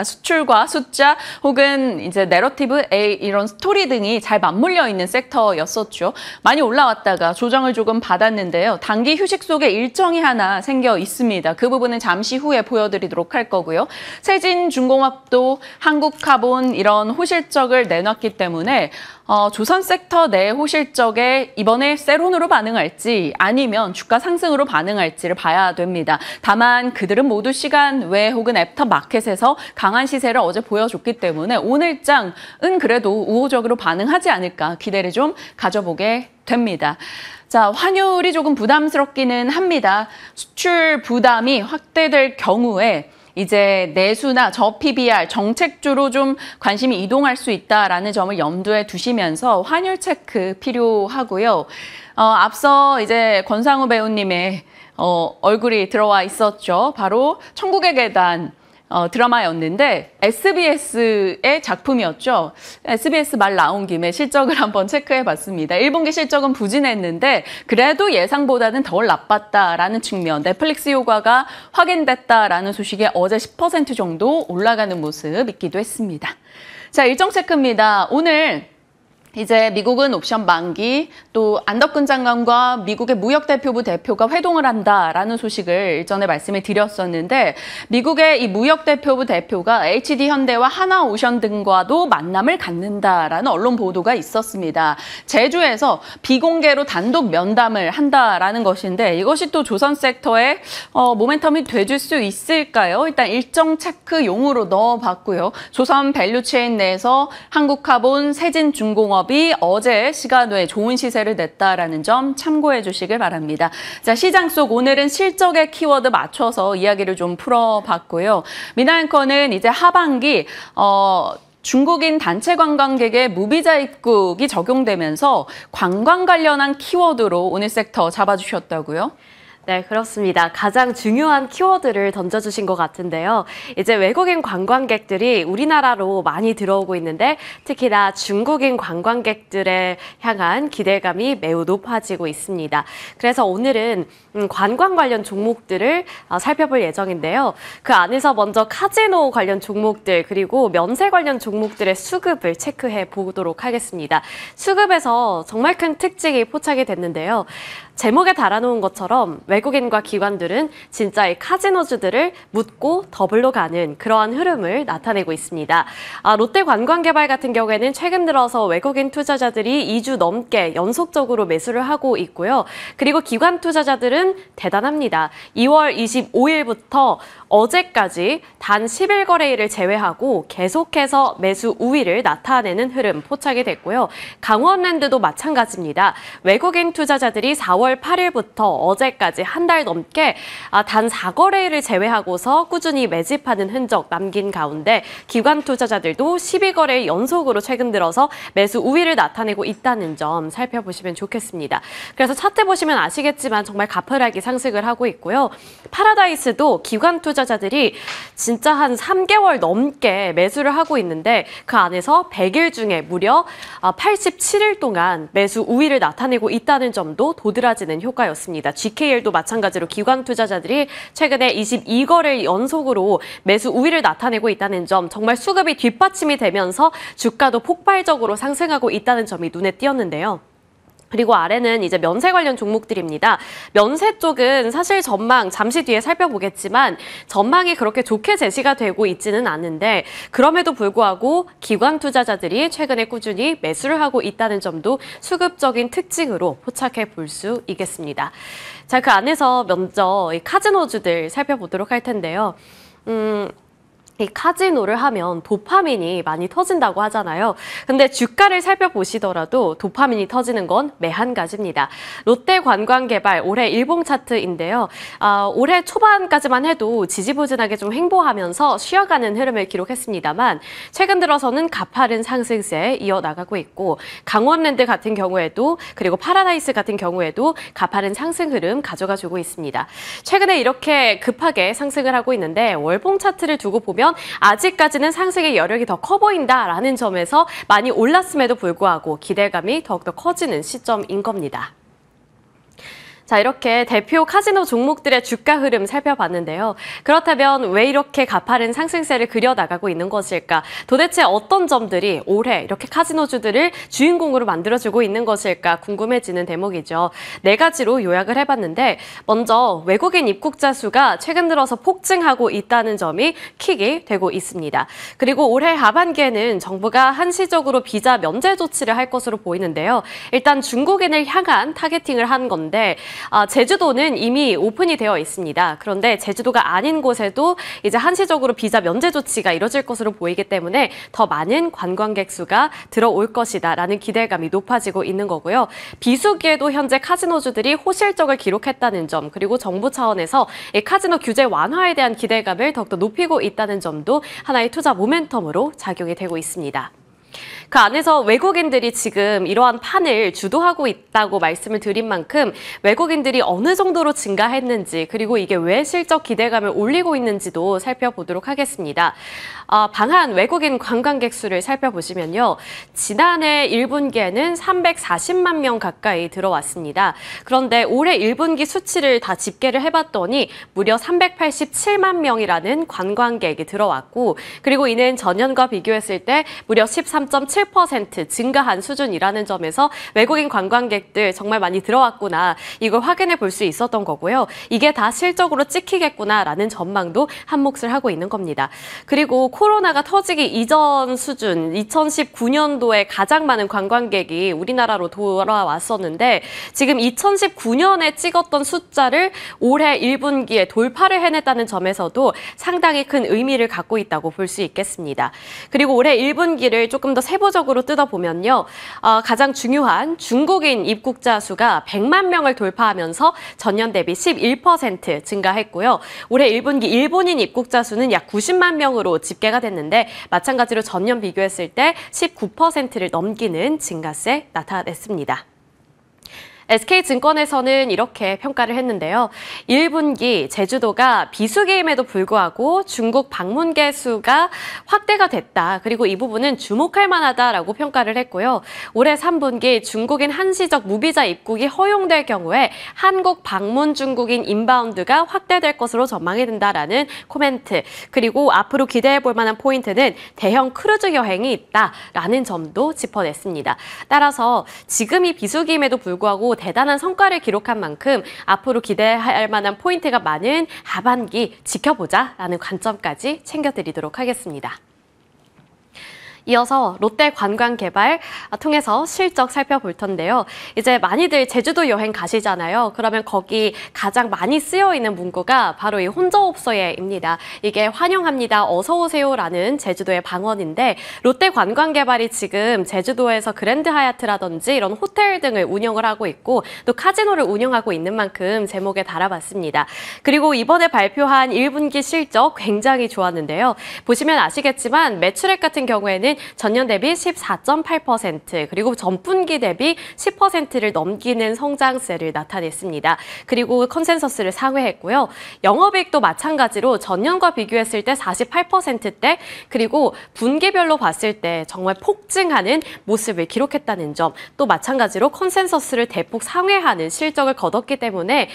수출과 숫자 혹은 이제 내러티브 A 이런 스토리 등이 잘 맞물려 있는 섹터였었죠. 많이 올라왔다가 조정을 조금 받았는데요. 단기 휴식 속에 일정이 하나 생겨 있습니다. 그 부분은 잠시 후에 보여드리도록 할 거고요. 세진중공업도 한국카본 이런 호실적을 내놨기 때문에 조선 섹터 내 호실적에 이번에 세론으로 반응할지 아니면 주가 상승으로 반응할지를 봐야 됩니다. 다만 그들은 모두 시간 외 혹은 애프터 마켓에서 강한 시세를 어제 보여줬기 때문에 오늘장은 그래도 우호적으로 반응하지 않을까 기대를 좀 가져보게 됩니다. 자, 환율이 조금 부담스럽기는 합니다. 수출 부담이 확대될 경우에 이제 내수나 저PBR 정책주로 좀 관심이 이동할 수 있다라는 점을 염두에 두시면서 환율 체크 필요하고요. 앞서 이제 권상우 배우님의 얼굴이 들어와 있었죠. 바로 천국의 계단 드라마였는데 SBS의 작품이었죠. SBS 말 나온 김에 실적을 한번 체크해봤습니다. 1분기 실적은 부진했는데 그래도 예상보다는 덜 나빴다라는 측면, 넷플릭스 효과가 확인됐다라는 소식에 어제 10% 정도 올라가는 모습 있기도 했습니다. 자, 일정 체크입니다. 오늘 이제 미국은 옵션 만기, 또 안덕근 장관과 미국의 무역대표부 대표가 회동을 한다라는 소식을 일전에 말씀을 드렸었는데, 미국의 이 무역대표부 대표가 HD현대와 하나오션 등과도 만남을 갖는다라는 언론 보도가 있었습니다. 제주에서 비공개로 단독 면담을 한다라는 것인데, 이것이 또 조선 섹터에 모멘텀이 돼줄 수 있을까요? 일단 일정 체크용으로 넣어봤고요. 조선 밸류체인 내에서 한국카본, 세진중공업 이 어제 시간 외에 좋은 시세를 냈다라는 점 참고해 주시길 바랍니다. 자, 시장 속 오늘은 실적의 키워드 맞춰서 이야기를 좀 풀어봤고요. 미나앵커는 이제 하반기 중국인 단체 관광객의 무비자 입국이 적용되면서 관광 관련한 키워드로 오늘 섹터 잡아주셨다고요? 네, 그렇습니다. 가장 중요한 키워드를 던져주신 것 같은데요. 이제 외국인 관광객들이 우리나라로 많이 들어오고 있는데 특히나 중국인 관광객들에 향한 기대감이 매우 높아지고 있습니다. 그래서 오늘은 관광 관련 종목들을 살펴볼 예정인데요. 그 안에서 먼저 카지노 관련 종목들 그리고 면세 관련 종목들의 수급을 체크해 보도록 하겠습니다. 수급에서 정말 큰 특징이 포착이 됐는데요. 제목에 달아놓은 것처럼 외국인과 기관들은 진짜 이 카지노주들을 묻고 더블로 가는 그러한 흐름을 나타내고 있습니다. 롯데 관광개발 같은 경우에는 최근 들어서 외국인 투자자들이 2주 넘게 연속적으로 매수를 하고 있고요. 그리고 기관 투자자들은 대단합니다. 2월 25일부터 어제까지 단 10일 거래일을 제외하고 계속해서 매수 우위를 나타내는 흐름 포착이 됐고요. 강원랜드도 마찬가지입니다. 외국인 투자자들이 4월 8일부터 어제까지 한 달 넘게 단 4거래일을 제외하고서 꾸준히 매집하는 흔적 남긴 가운데 기관 투자자들도 12거래일 연속으로 최근 들어서 매수 우위를 나타내고 있다는 점 살펴보시면 좋겠습니다. 그래서 차트 보시면 아시겠지만 정말 가파르게 상승을 하고 있고요. 파라다이스도 기관 투자자들이 진짜 한 3개월 넘게 매수를 하고 있는데 그 안에서 100일 중에 무려 87일 동안 매수 우위를 나타내고 있다는 점도 도드라지는 효과였습니다. GKL도 마찬가지로 기관 투자자들이 최근에 22거래일 연속으로 매수 우위를 나타내고 있다는 점, 정말 수급이 뒷받침이 되면서 주가도 폭발적으로 상승하고 있다는 점이 눈에 띄었는데요. 그리고 아래는 이제 면세 관련 종목들입니다. 면세 쪽은 사실 전망 잠시 뒤에 살펴보겠지만 전망이 그렇게 좋게 제시가 되고 있지는 않은데 그럼에도 불구하고 기관 투자자들이 최근에 꾸준히 매수를 하고 있다는 점도 수급적인 특징으로 포착해 볼 수 있겠습니다. 자, 그 안에서 먼저 이 카지노주들 살펴보도록 할 텐데요. 이 카지노를 하면 도파민이 많이 터진다고 하잖아요. 근데 주가를 살펴보시더라도 도파민이 터지는 건 매한 가지입니다. 롯데 관광개발 올해 일봉 차트인데요. 올해 초반까지만 해도 지지부진하게 좀 횡보하면서 쉬어가는 흐름을 기록했습니다만 최근 들어서는 가파른 상승세에 이어나가고 있고 강원랜드 같은 경우에도 그리고 파라다이스 같은 경우에도 가파른 상승 흐름 가져가주고 있습니다. 최근에 이렇게 급하게 상승을 하고 있는데 월봉 차트를 두고 보면 아직까지는 상승의 여력이 더 커 보인다라는 점에서 많이 올랐음에도 불구하고 기대감이 더욱더 커지는 시점인 겁니다. 자, 이렇게 대표 카지노 종목들의 주가 흐름 살펴봤는데요. 그렇다면 왜 이렇게 가파른 상승세를 그려나가고 있는 것일까? 도대체 어떤 점들이 올해 이렇게 카지노주들을 주인공으로 만들어주고 있는 것일까 궁금해지는 대목이죠. 4가지로 요약을 해봤는데 먼저 외국인 입국자 수가 최근 들어서 폭증하고 있다는 점이 킥이 되고 있습니다. 그리고 올해 하반기에는 정부가 한시적으로 비자 면제 조치를 할 것으로 보이는데요. 일단 중국인을 향한 타겟팅을 한 건데 제주도는 이미 오픈이 되어 있습니다. 그런데 제주도가 아닌 곳에도 이제 한시적으로 비자 면제 조치가 이뤄질 것으로 보이기 때문에 더 많은 관광객 수가 들어올 것이다라는 기대감이 높아지고 있는 거고요. 비수기에도 현재 카지노주들이 호실적을 기록했다는 점, 그리고 정부 차원에서 이 카지노 규제 완화에 대한 기대감을 더욱더 높이고 있다는 점도 하나의 투자 모멘텀으로 작용이 되고 있습니다. 그 안에서 외국인들이 지금 이러한 판을 주도하고 있다고 말씀을 드린 만큼 외국인들이 어느 정도로 증가했는지 그리고 이게 왜 실적 기대감을 올리고 있는지도 살펴보도록 하겠습니다. 방한 외국인 관광객 수를 살펴보시면요. 지난해 1분기에는 340만 명 가까이 들어왔습니다. 그런데 올해 1분기 수치를 다 집계를 해봤더니 무려 387만 명이라는 관광객이 들어왔고 그리고 이는 전년과 비교했을 때 무려 13.7% 증가한 수준이라는 점에서 외국인 관광객들 정말 많이 들어왔구나 이걸 확인해 볼 수 있었던 거고요. 이게 다 실적으로 찍히겠구나라는 전망도 한몫을 하고 있는 겁니다. 그리고 코로나가 터지기 이전 수준 2019년도에 가장 많은 관광객이 우리나라로 돌아왔었는데 지금 2019년에 찍었던 숫자를 올해 1분기에 돌파를 해냈다는 점에서도 상당히 큰 의미를 갖고 있다고 볼 수 있겠습니다. 그리고 올해 1분기를 조금 더 세부적으로 뜯어보면요. 가장 중요한 중국인 입국자 수가 100만 명을 돌파하면서 전년 대비 11% 증가했고요. 올해 1분기 일본인 입국자 수는 약 90만 명으로 집계가 됐는데 마찬가지로 전년 비교했을 때 19%를 넘기는 증가세 나타냈습니다. SK증권에서는 이렇게 평가를 했는데요. 1분기 제주도가 비수기임에도 불구하고 중국 방문객 수가 확대가 됐다. 그리고 이 부분은 주목할 만하다라고 평가를 했고요. 올해 3분기 중국인 한시적 무비자 입국이 허용될 경우에 한국 방문 중국인 인바운드가 확대될 것으로 전망이 된다라는 코멘트. 그리고 앞으로 기대해 볼 만한 포인트는 대형 크루즈 여행이 있다라는 점도 짚어냈습니다. 따라서 지금이 비수기임에도 불구하고 대단한 성과를 기록한 만큼 앞으로 기대할 만한 포인트가 많은 하반기 지켜보자라는 관점까지 챙겨드리도록 하겠습니다. 이어서 롯데관광개발 통해서 실적 살펴볼 텐데요. 이제 많이들 제주도 여행 가시잖아요. 그러면 거기 가장 많이 쓰여 있는 문구가 바로 이 혼자옵소예입니다. 이게 환영합니다, 어서 오세요라는 제주도의 방언인데 롯데관광개발이 지금 제주도에서 그랜드 하얏트라든지 이런 호텔 등을 운영을 하고 있고 또 카지노를 운영하고 있는 만큼 제목에 달아봤습니다. 그리고 이번에 발표한 1분기 실적 굉장히 좋았는데요. 보시면 아시겠지만 매출액 같은 경우에는 전년 대비 14.8% 그리고 전분기 대비 10%를 넘기는 성장세를 나타냈습니다. 그리고 컨센서스를 상회했고요. 영업이익도 마찬가지로 전년과 비교했을 때 48%대 그리고 분기별로 봤을 때 정말 폭증하는 모습을 기록했다는 점 또 마찬가지로 컨센서스를 대폭 상회하는 실적을 거뒀기 때문에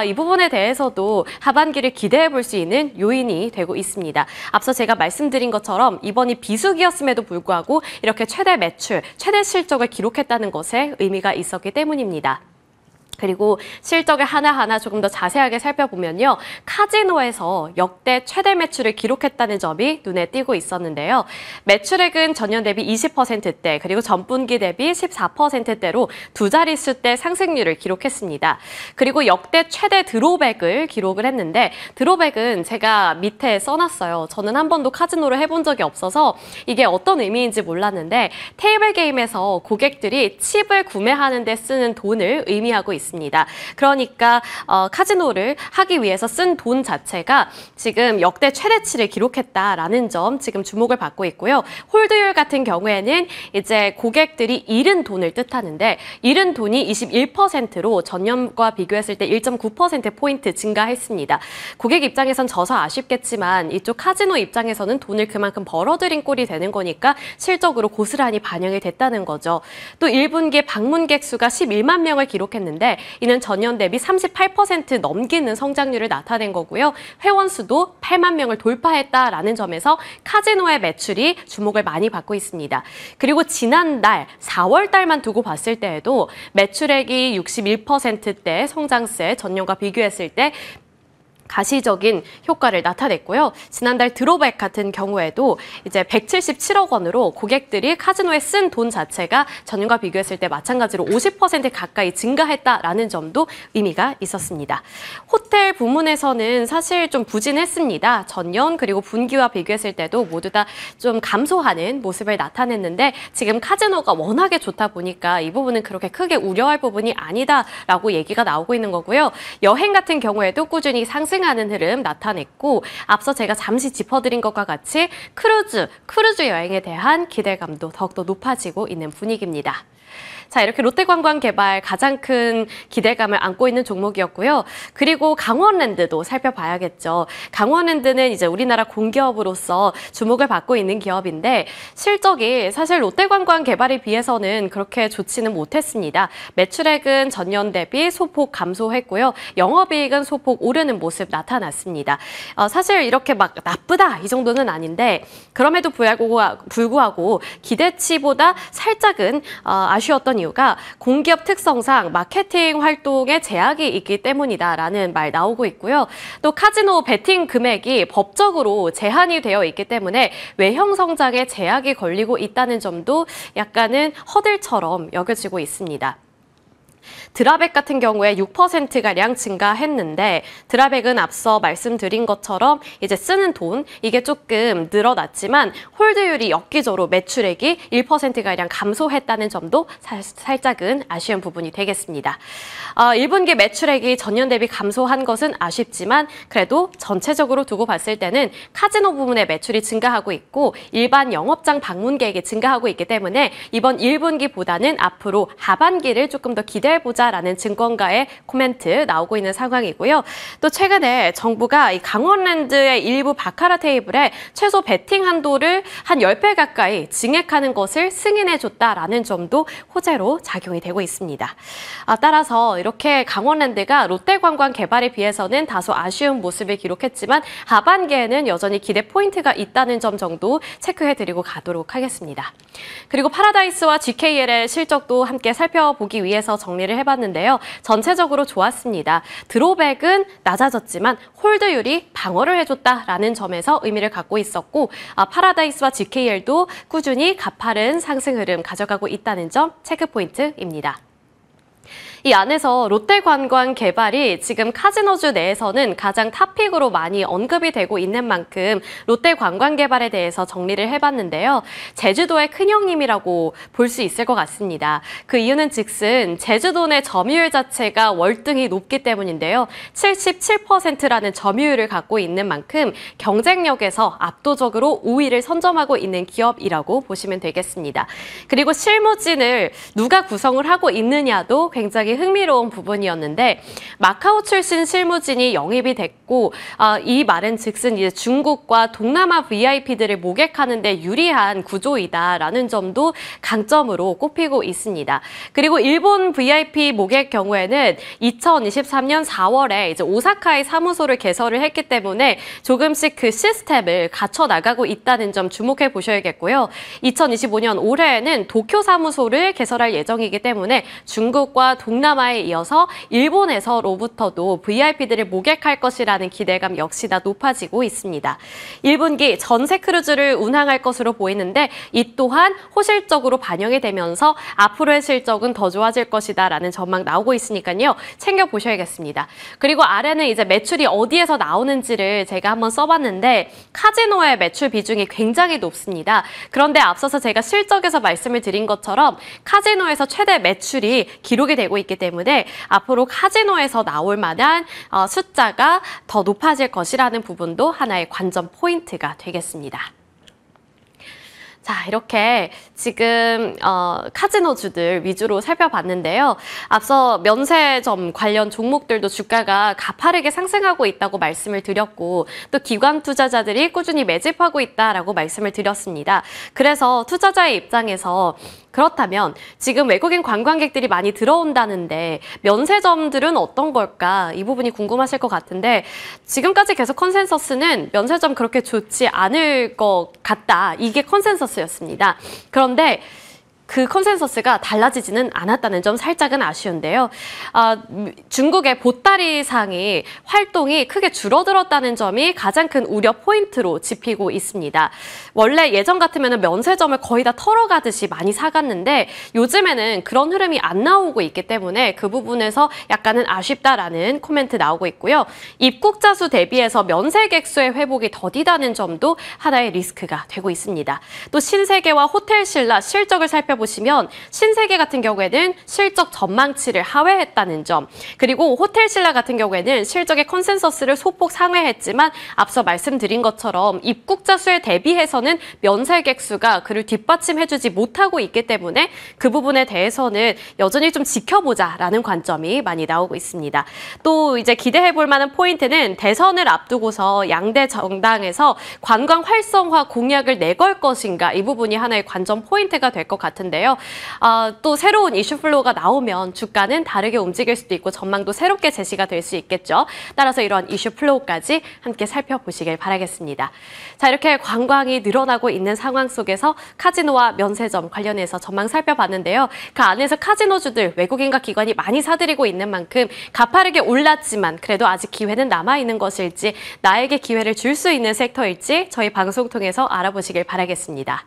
이 부분에 대해서도 하반기를 기대해 볼 수 있는 요인이 되고 있습니다. 앞서 제가 말씀드린 것처럼 이번이 비수기였음에도 불구하고 이렇게 최대 매출, 최대 실적을 기록했다는 것에 의미가 있었기 때문입니다. 그리고 실적을 하나하나 조금 더 자세하게 살펴보면요. 카지노에서 역대 최대 매출을 기록했다는 점이 눈에 띄고 있었는데요. 매출액은 전년 대비 20%대 그리고 전분기 대비 14%대로 두 자릿수대 상승률을 기록했습니다. 그리고 역대 최대 드로백을 기록을 했는데 드로백은 제가 밑에 써놨어요. 저는 한 번도 카지노를 해본 적이 없어서 이게 어떤 의미인지 몰랐는데 테이블 게임에서 고객들이 칩을 구매하는 데 쓰는 돈을 의미하고 있습니다. 그러니까 카지노를 하기 위해서 쓴 돈 자체가 지금 역대 최대치를 기록했다라는 점 지금 주목을 받고 있고요. 홀드율 같은 경우에는 이제 고객들이 잃은 돈을 뜻하는데 잃은 돈이 21%로 전년과 비교했을 때 1.9%포인트 증가했습니다. 고객 입장에선 져서 아쉽겠지만 이쪽 카지노 입장에서는 돈을 그만큼 벌어들인 꼴이 되는 거니까 실적으로 고스란히 반영이 됐다는 거죠. 또 1분기에 방문객 수가 11만 명을 기록했는데 이는 전년 대비 38% 넘기는 성장률을 나타낸 거고요. 회원 수도 8만 명을 돌파했다라는 점에서 카지노의 매출이 주목을 많이 받고 있습니다. 그리고 지난달 4월 달만 두고 봤을 때에도 매출액이 61%대 성장세 전년과 비교했을 때 가시적인 효과를 나타냈고요. 지난달 드로백 같은 경우에도 이제 177억 원으로 고객들이 카지노에 쓴 돈 자체가 전년과 비교했을 때 마찬가지로 50% 가까이 증가했다라는 점도 의미가 있었습니다. 호텔 부문에서는 사실 좀 부진했습니다. 전년 그리고 분기와 비교했을 때도 모두 다 좀 감소하는 모습을 나타냈는데 지금 카지노가 워낙에 좋다 보니까 이 부분은 그렇게 크게 우려할 부분이 아니다라고 얘기가 나오고 있는 거고요. 여행 같은 경우에도 꾸준히 상승하는 흐름 나타냈고 앞서 제가 잠시 짚어드린 것과 같이 크루즈 여행에 대한 기대감도 더욱더 높아지고 있는 분위기입니다. 자, 이렇게 롯데관광개발 가장 큰 기대감을 안고 있는 종목이었고요. 그리고 강원랜드도 살펴봐야겠죠. 강원랜드는 이제 우리나라 공기업으로서 주목을 받고 있는 기업인데 실적이 사실 롯데관광개발에 비해서는 그렇게 좋지는 못했습니다. 매출액은 전년 대비 소폭 감소했고요. 영업이익은 소폭 오르는 모습 나타났습니다. 사실 이렇게 막 나쁘다 이 정도는 아닌데 그럼에도 불구하고 기대치보다 살짝은 아쉬웠던 이유가 공기업 특성상 마케팅 활동에 제약이 있기 때문이다라는 말 나오고 있고요. 또 카지노 베팅 금액이 법적으로 제한이 되어 있기 때문에 외형 성장에 제약이 걸리고 있다는 점도 약간은 허들처럼 여겨지고 있습니다. 드라백 같은 경우에 6%가량 증가했는데 드라백은 앞서 말씀드린 것처럼 이제 쓰는 돈 이게 조금 늘어났지만 홀드율이 엽기적으로 매출액이 1%가량 감소했다는 점도 살짝은 아쉬운 부분이 되겠습니다. 1분기 매출액이 전년 대비 감소한 것은 아쉽지만 그래도 전체적으로 두고 봤을 때는 카지노 부문의 매출이 증가하고 있고 일반 영업장 방문객이 증가하고 있기 때문에 이번 1분기보다는 앞으로 하반기를 조금 더 기대해보자 라는 증권가의 코멘트 나오고 있는 상황이고요. 또 최근에 정부가 이 강원랜드의 일부 바카라 테이블에 최소 베팅 한도를 한 10배 가까이 증액하는 것을 승인해줬다라는 점도 호재로 작용이 되고 있습니다. 따라서 이렇게 강원랜드가 롯데관광개발에 비해서는 다소 아쉬운 모습을 기록했지만 하반기에는 여전히 기대 포인트가 있다는 점 정도 체크해드리고 가도록 하겠습니다. 그리고 파라다이스와 GKL의 실적도 함께 살펴보기 위해서 정리 정리를 해봤는데요. 전체적으로 좋았습니다. 드로백은 낮아졌지만 홀드율이 방어를 해줬다라는 점에서 의미를 갖고 있었고 파라다이스와 GKL도 꾸준히 가파른 상승 흐름 가져가고 있다는 점 체크 포인트입니다. 이 안에서 롯데관광개발이 지금 카지노주 내에서는 가장 탑픽으로 많이 언급이 되고 있는 만큼 롯데관광개발에 대해서 정리를 해봤는데요. 제주도의 큰형님이라고 볼 수 있을 것 같습니다. 그 이유는 즉슨 제주도 내 점유율 자체가 월등히 높기 때문인데요. 77%라는 점유율을 갖고 있는 만큼 경쟁력에서 압도적으로 우위를 선점하고 있는 기업이라고 보시면 되겠습니다. 그리고 실무진을 누가 구성을 하고 있느냐도 굉장히 흥미로운 부분이었는데 마카오 출신 실무진이 영입이 됐고 이 말은 즉슨 이제 중국과 동남아 VIP들을 모객하는 데 유리한 구조이다라는 점도 강점으로 꼽히고 있습니다. 그리고 일본 VIP 모객 경우에는 2023년 4월에 이제 오사카에 사무소를 개설을 했기 때문에 조금씩 그 시스템을 갖춰 나가고 있다는 점 주목해 보셔야겠고요. 2025년 올해에는 도쿄 사무소를 개설할 예정이기 때문에 중국과 동남아에 이어서 일본에서로부터도 VIP들을 모객할 것이라는 기대감 역시나 높아지고 있습니다. 1분기 전세 크루즈를 운항할 것으로 보이는데 이 또한 호실적으로 반영이 되면서 앞으로의 실적은 더 좋아질 것이다라는 전망 나오고 있으니까요. 챙겨보셔야겠습니다. 그리고 아래는 이제 매출이 어디에서 나오는지를 제가 한번 써봤는데 카지노의 매출 비중이 굉장히 높습니다. 그런데 앞서서 제가 실적에서 말씀을 드린 것처럼 카지노에서 최대 매출이 기록이 되고 있기 때문에 앞으로 카지노에서 나올 만한 숫자가 더 높아질 것이라는 부분도 하나의 관전 포인트가 되겠습니다. 자, 이렇게 지금 카지노주들 위주로 살펴봤는데요. 앞서 면세점 관련 종목들도 주가가 가파르게 상승하고 있다고 말씀을 드렸고 또 기관 투자자들이 꾸준히 매집하고 있다라고 말씀을 드렸습니다. 그래서 투자자의 입장에서 그렇다면 지금 외국인 관광객들이 많이 들어온다는데 면세점들은 어떤 걸까? 이 부분이 궁금하실 것 같은데 지금까지 계속 컨센서스는 면세점 그렇게 좋지 않을 것 같다. 이게 컨센서스였습니다. 그런데 그 컨센서스가 달라지지는 않았다는 점 살짝은 아쉬운데요. 중국의 보따리상이 활동이 크게 줄어들었다는 점이 가장 큰 우려 포인트로 짚히고 있습니다. 원래 예전 같으면 면세점을 거의 다 털어가듯이 많이 사갔는데 요즘에는 그런 흐름이 안 나오고 있기 때문에 그 부분에서 약간은 아쉽다라는 코멘트 나오고 있고요. 입국자 수 대비해서 면세객 수의 회복이 더디다는 점도 하나의 리스크가 되고 있습니다. 또 신세계와 호텔신라 실적을 살펴보시면 신세계 같은 경우에는 실적 전망치를 하회했다는 점, 그리고 호텔신라 같은 경우에는 실적의 컨센서스를 소폭 상회했지만 앞서 말씀드린 것처럼 입국자 수에 대비해서는 면세객 수가 그를 뒷받침해주지 못하고 있기 때문에 그 부분에 대해서는 여전히 좀 지켜보자라는 관점이 많이 나오고 있습니다. 또 이제 기대해볼 만한 포인트는 대선을 앞두고서 양대 정당에서 관광 활성화 공약을 내걸 것인가, 이 부분이 하나의 관전 포인트가 될 것 같은데요. 또 새로운 이슈 플로우가 나오면 주가는 다르게 움직일 수도 있고 전망도 새롭게 제시가 될 수 있겠죠. 따라서 이런 이슈 플로우까지 함께 살펴보시길 바라겠습니다. 자, 이렇게 관광이 늘어나고 있는 상황 속에서 카지노와 면세점 관련해서 전망 살펴봤는데요. 그 안에서 카지노주들 외국인과 기관이 많이 사들이고 있는 만큼 가파르게 올랐지만 그래도 아직 기회는 남아있는 것일지, 나에게 기회를 줄 수 있는 섹터일지 저희 방송 통해서 알아보시길 바라겠습니다.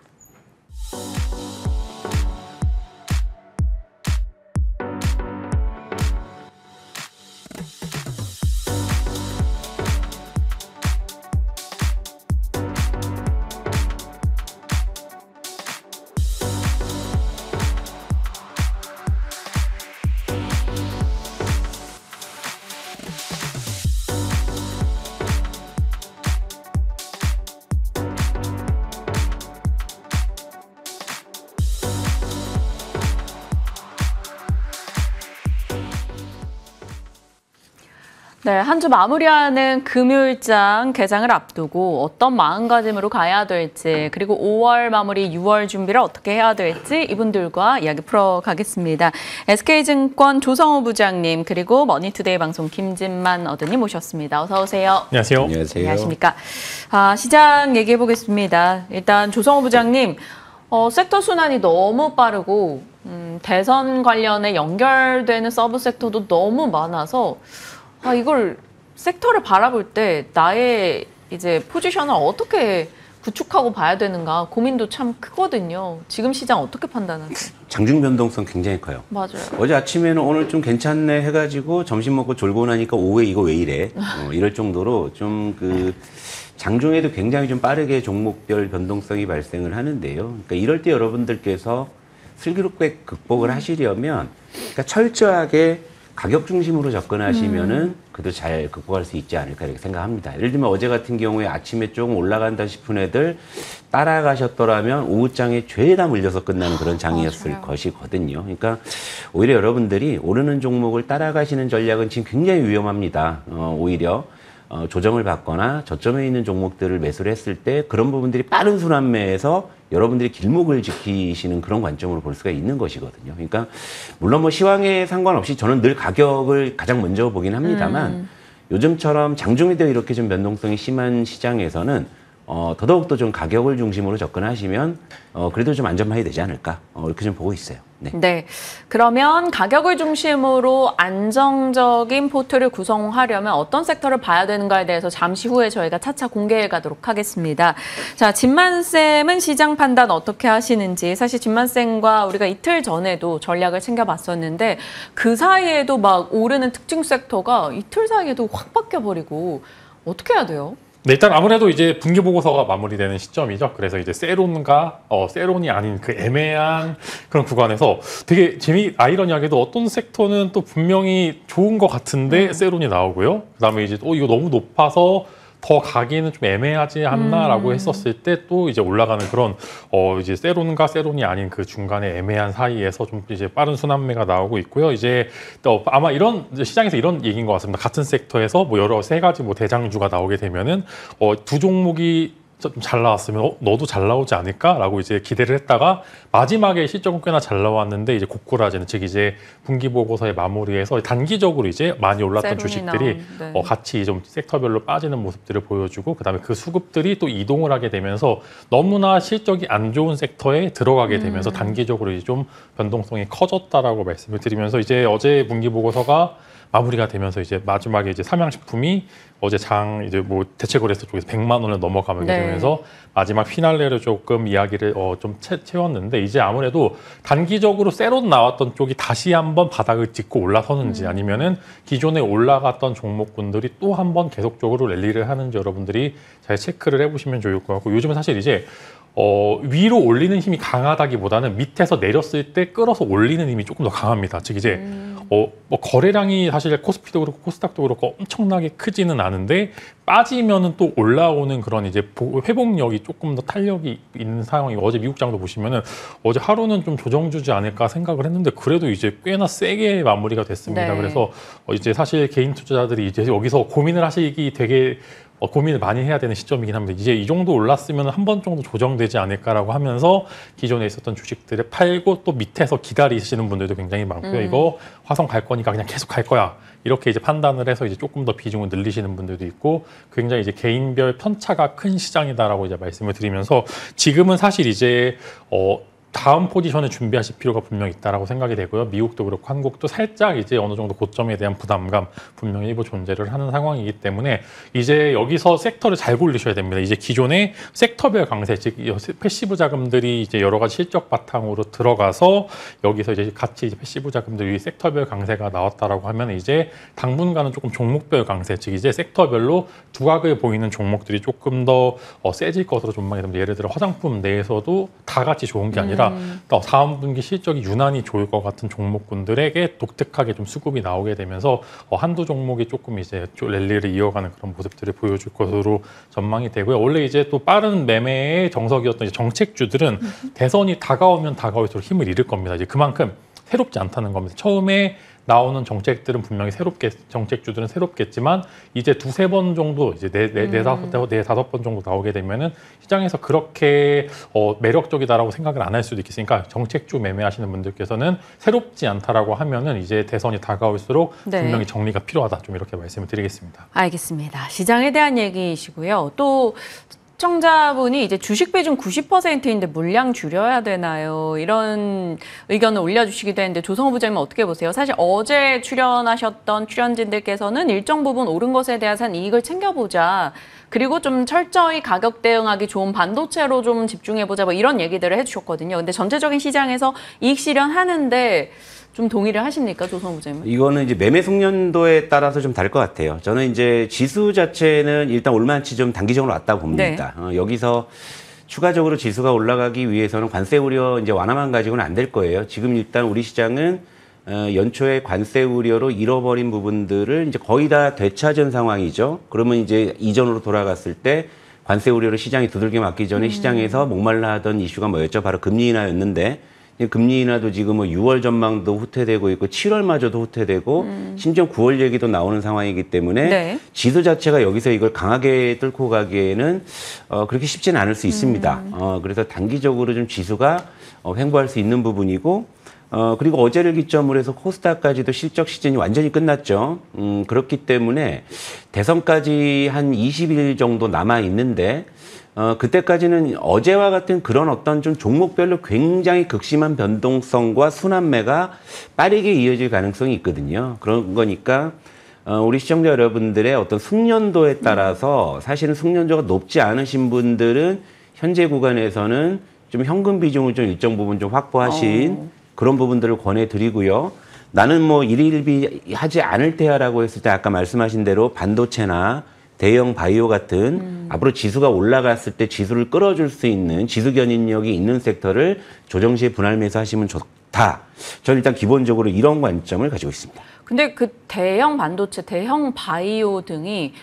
네, 한 주 마무리하는 금요일장 개장을 앞두고 어떤 마음가짐으로 가야 될지, 그리고 5월 마무리 6월 준비를 어떻게 해야 될지 이분들과 이야기 풀어가겠습니다. SK증권 조성호 부장님, 그리고 머니투데이 방송 김진만 어드님 모셨습니다. 어서 오세요. 안녕하세요. 안녕하세요. 안녕하십니까. 시장 얘기해 보겠습니다. 일단 조성호 부장님, 섹터 순환이 너무 빠르고 대선 관련에 연결되는 서브 섹터도 너무 많아서 이걸 섹터를 바라볼 때 나의 이제 포지션을 어떻게 구축하고 봐야 되는가 고민도 참 크거든요. 지금 시장 어떻게 판단하세요? 장중 변동성 굉장히 커요. 맞아요. 어제 아침에는 오늘 좀 괜찮네 해가지고 점심 먹고 졸고 나니까 오후에 이거 왜 이래? 이럴 정도로 좀 장중에도 굉장히 좀 빠르게 종목별 변동성이 발생을 하는데요. 그러니까 이럴 때 여러분들께서 슬기롭게 극복을 하시려면 그러니까 철저하게 가격 중심으로 접근하시면은 그래도 잘 극복할 수 있지 않을까 이렇게 생각합니다. 예를 들면 어제 같은 경우에 아침에 조금 올라간다 싶은 애들 따라가셨더라면 오후장에 죄다 물려서 끝나는 그런 장이었을 것이거든요. 그러니까 오히려 여러분들이 오르는 종목을 따라가시는 전략은 지금 굉장히 위험합니다. 오히려 조정을 받거나 저점에 있는 종목들을 매수를 했을 때 그런 부분들이 빠른 순환매에서 여러분들이 길목을 지키시는 그런 관점으로 볼 수가 있는 것이거든요. 그러니까 물론 뭐 시황에 상관없이 저는 늘 가격을 가장 먼저 보긴 합니다만 요즘처럼 장중에도 이렇게 좀 변동성이 심한 시장에서는 더더욱더 좀 가격을 중심으로 접근하시면 그래도 좀 안전하게 되지 않을까 이렇게 좀 보고 있어요. 네. 그러면 가격을 중심으로 안정적인 포트를 구성하려면 어떤 섹터를 봐야 되는가에 대해서 잠시 후에 저희가 차차 공개해 가도록 하겠습니다. 자, 진만쌤은 시장 판단 어떻게 하시는지 사실 진만쌤과 우리가 이틀 전에도 전략을 챙겨봤었는데 그 사이에도 막 오르는 특징 섹터가 이틀 사이에도 확 바뀌어버리고 어떻게 해야 돼요? 네, 일단 아무래도 이제 분기 보고서가 마무리되는 시점이죠. 그래서 이제 세론과 세론이 아닌 그 애매한 그런 구간에서 되게 아이러니하게도 어떤 섹터는 또 분명히 좋은 것 같은데 세론이 나오고요. 그다음에 이제 이거 너무 높아서 더 가기는 좀 애매하지 않나라고 했었을 때 또 이제 올라가는 그런 이제 세론과 세론이 아닌 그 중간에 애매한 사이에서 좀 이제 빠른 순환매가 나오고 있고요. 이제 또 아마 이런 시장에서 이런 얘기인 것 같습니다. 같은 섹터에서 뭐 여러 세 가지 뭐 대장주가 나오게 되면은 두 종목이 좀 잘 나왔으면 너도 잘 나오지 않을까라고 이제 기대를 했다가 마지막에 실적은 꽤나 잘 나왔는데 이제 고꾸라지는 즉 이제 분기 보고서의 마무리에서 단기적으로 이제 많이 올랐던 주식들이 같이 좀 섹터별로 빠지는 모습들을 보여주고 그다음에 그 수급들이 또 이동을 하게 되면서 너무나 실적이 안 좋은 sek터에 들어가게 되면서 단기적으로 이제 좀 변동성이 커졌다라고 말씀을 드리면서 이제 어제 분기 보고서가 마무리가 되면서 이제 마지막에 이제 삼양식품이 어제 이제 뭐 대체거래소 쪽에서 100만 원을 넘어가게 되면서 마지막 피날레를 조금 이야기를 좀 채웠는데 이제 아무래도 단기적으로 세론 나왔던 쪽이 다시 한번 바닥을 짚고 올라서는지 아니면은 기존에 올라갔던 종목군들이 또 한번 계속적으로 랠리를 하는지 여러분들이 잘 체크를 해보시면 좋을 것 같고 요즘은 사실 이제 위로 올리는 힘이 강하다기보다는 밑에서 내렸을 때 끌어서 올리는 힘이 조금 더 강합니다. 즉 이제 뭐 거래량이 사실 코스피도 그렇고 코스닥도 그렇고 엄청나게 크지는 않은데 빠지면은 또 올라오는 그런 이제 회복력이 조금 더 탄력이 있는 상황이고 어제 미국장도 보시면은 어제 하루는 좀 조정주지 않을까 생각을 했는데 그래도 이제 꽤나 세게 마무리가 됐습니다. 그래서 이제 사실 개인 투자자들이 이제 여기서 고민을 하시기 되게 고민을 많이 해야 되는 시점이긴 합니다. 이제 이 정도 올랐으면 한 번 정도 조정되지 않을까라고 하면서 기존에 있었던 주식들을 팔고 또 밑에서 기다리시는 분들도 굉장히 많고요. 이거 화성 갈 거니까 그냥 계속 갈 거야. 이렇게 이제 판단을 해서 이제 조금 더 비중을 늘리시는 분들도 있고 굉장히 이제 개인별 편차가 큰 시장이다라고 이제 말씀을 드리면서 지금은 사실 이제 다음 포지션을 준비하실 필요가 분명히 있다라고 생각이 되고요. 미국도 그렇고 한국도 살짝 이제 어느 정도 고점에 대한 부담감 분명히 일부 존재를 하는 상황이기 때문에 이제 여기서 섹터를 잘 고르셔야 됩니다. 이제 기존의 섹터별 강세, 즉 패시브 자금들이 이제 여러 가지 실적 바탕으로 들어가서 여기서 이제 같이 이제 패시브 자금들이 섹터별 강세가 나왔다라고 하면 이제 당분간은 조금 종목별 강세, 즉 이제 섹터별로 두각을 보이는 종목들이 조금 더 세질 것으로 전망이 됩니다. 예를 들어 화장품 내에서도 다 같이 좋은 게 아니라 또 다음 분기 실적이 유난히 좋을 것 같은 종목군들에게 독특하게 좀 수급이 나오게 되면서 한두 종목이 조금 이제 랠리를 이어가는 그런 모습들을 보여줄 것으로 전망이 되고요. 원래 이제 또 빠른 매매의 정석이었던 이제 정책주들은 대선이 다가오면 다가올수록 힘을 잃을 겁니다. 이제 그만큼 새롭지 않다는 겁니다. 처음에 나오는 정책들은 분명히 정책주들은 새롭겠지만 이제 두세 번 정도 이제 네다섯 번 정도 나오게 되면은 시장에서 그렇게 매력적이다라고 생각을 안 할 수도 있겠으니까 정책주 매매하시는 분들께서는 새롭지 않다라고 하면은 이제 대선이 다가올수록 분명히 정리가 필요하다 좀 이렇게 말씀을 드리겠습니다. 알겠습니다. 시장에 대한 얘기이시고요. 또 시청자분이 이제 주식 비중 90%인데 물량 줄여야 되나요? 이런 의견을 올려주시기도 했는데 조성호 부장님 어떻게 보세요? 사실 어제 출연하셨던 출연진들께서는 일정 부분 오른 것에 대한 이익을 챙겨보자. 그리고 좀 철저히 가격 대응하기 좋은 반도체로 좀 집중해보자. 뭐 이런 얘기들을 해주셨거든요. 근데 전체적인 시장에서 이익 실현하는데 좀 동의를 하십니까, 조성호 부장님? 이거는 이제 매매 숙련도에 따라서 좀 다를 것 같아요. 저는 이제 지수 자체는 일단 올만치 좀 단기적으로 왔다고 봅니다. 네. 여기서 추가적으로 지수가 올라가기 위해서는 관세 우려 이제 완화만 가지고는 안 될 거예요. 지금 일단 우리 시장은 연초에 관세 우려로 잃어버린 부분들을 이제 거의 다 되찾은 상황이죠. 그러면 이제 이전으로 돌아갔을 때 관세 우려로 시장이 두들겨 맞기 전에 시장에서 목말라 하던 이슈가 뭐였죠? 바로 금리 인하였는데 금리 인하도 지금 뭐 6월 전망도 후퇴되고 있고 7월마저도 후퇴되고 심지어 9월 얘기도 나오는 상황이기 때문에 네. 지수 자체가 여기서 이걸 강하게 뚫고 가기에는 그렇게 쉽지는 않을 수 있습니다. 그래서 단기적으로 좀 지수가 횡보할 수 있는 부분이고 그리고 어제를 기점으로 해서 코스닥까지도 실적 시즌이 완전히 끝났죠. 그렇기 때문에 대선까지 한 20일 정도 남아 있는데 그때까지는 어제와 같은 그런 어떤 좀 종목별로 굉장히 극심한 변동성과 순환매가 빠르게 이어질 가능성이 있거든요. 그런 거니까 우리 시청자 여러분들의 어떤 숙련도에 따라서 사실은 숙련도가 높지 않으신 분들은 현재 구간에서는 좀 현금 비중을 좀 일정 부분 좀 확보하신 그런 부분들을 권해드리고요. 나는 뭐 일일비 하지 않을 테야라고 했을 때 아까 말씀하신 대로 반도체나 대형 바이오 같은 앞으로 지수가 올라갔을 때 지수를 끌어줄 수 있는 지수 견인력이 있는 섹터를 조정 시에 분할 매수하시면 좋다. 저는 일단 기본적으로 이런 관점을 가지고 있습니다. 근데 그 대형 반도체, 대형 바이오 등이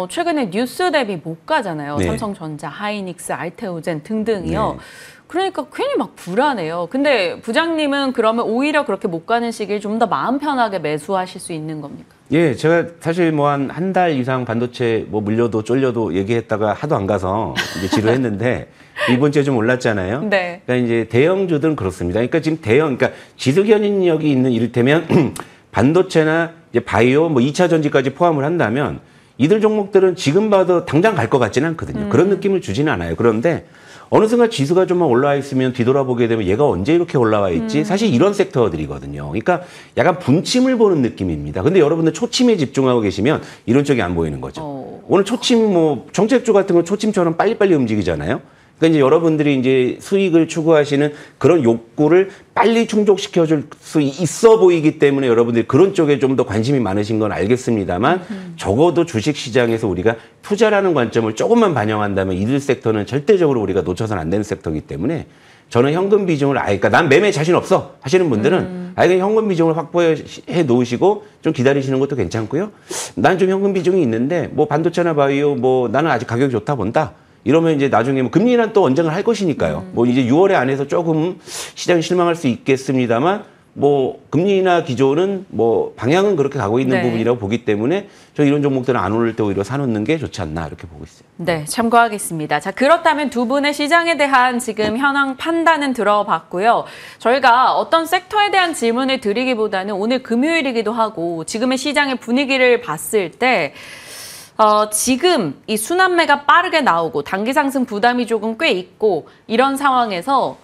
최근에 뉴스 대비 못 가잖아요. 네. 삼성전자, 하이닉스, 알테오젠 등등이요. 네. 그러니까 괜히 막 불안해요. 근데 부장님은 그러면 오히려 그렇게 못 가는 시기를 좀 더 마음 편하게 매수하실 수 있는 겁니까? 예, 제가 사실 뭐 한 달 이상 반도체 뭐 물려도 쫄려도 얘기했다가 하도 안 가서 이제 지루했는데 이번 주에 좀 올랐잖아요. 네. 그러니까 이제 대형주들은 그렇습니다. 그러니까 지금 그러니까 지수 견인력이 있는 이를테면 반도체나 이제 바이오 뭐 2차 전지까지 포함을 한다면 이들 종목들은 지금 봐도 당장 갈 것 같지는 않거든요. 그런 느낌을 주지는 않아요. 그런데 어느 순간 지수가 좀만 올라와 있으면 뒤돌아보게 되면 얘가 언제 이렇게 올라와 있지? 사실 이런 섹터들이거든요. 그러니까 약간 분침을 보는 느낌입니다. 근데 여러분들 초침에 집중하고 계시면 이런 쪽이 안 보이는 거죠. 오늘 초침 뭐 정책주 같은 건 초침처럼 빨리빨리 움직이잖아요. 그러니까 이제 여러분들이 이제 수익을 추구하시는 그런 욕구를 빨리 충족시켜 줄 수 있어 보이기 때문에 여러분들이 그런 쪽에 좀 더 관심이 많으신 건 알겠습니다만 적어도 주식 시장에서 우리가 투자라는 관점을 조금만 반영한다면 이들 섹터는 절대적으로 우리가 놓쳐서는 안 되는 섹터이기 때문에 저는 현금 비중을 그러니까 난 매매에 자신 없어 하시는 분들은 그냥 현금 비중을 확보해 놓으시고 좀 기다리시는 것도 괜찮고요. 난 좀 현금 비중이 있는데 뭐 반도체나 바이오 뭐 나는 아직 가격이 좋다 본다. 이러면 이제 나중에 뭐 금리 인하 또 언젠가 할 것이니까요. 뭐 이제 6월에 안에서 조금 시장이 실망할 수 있겠습니다만 뭐 금리 인하 기조는 뭐 방향은 그렇게 가고 있는 네. 부분이라고 보기 때문에 저 이런 종목들은 안 오를 때 오히려 사놓는 게 좋지 않나 이렇게 보고 있어요. 네, 참고하겠습니다. 자, 그렇다면 두 분의 시장에 대한 지금 현황 판단은 들어봤고요. 저희가 어떤 섹터에 대한 질문을 드리기보다는 오늘 금요일이기도 하고 지금의 시장의 분위기를 봤을 때 지금 이 순환매가 빠르게 나오고 단기 상승 부담이 조금 꽤 있고 이런 상황에서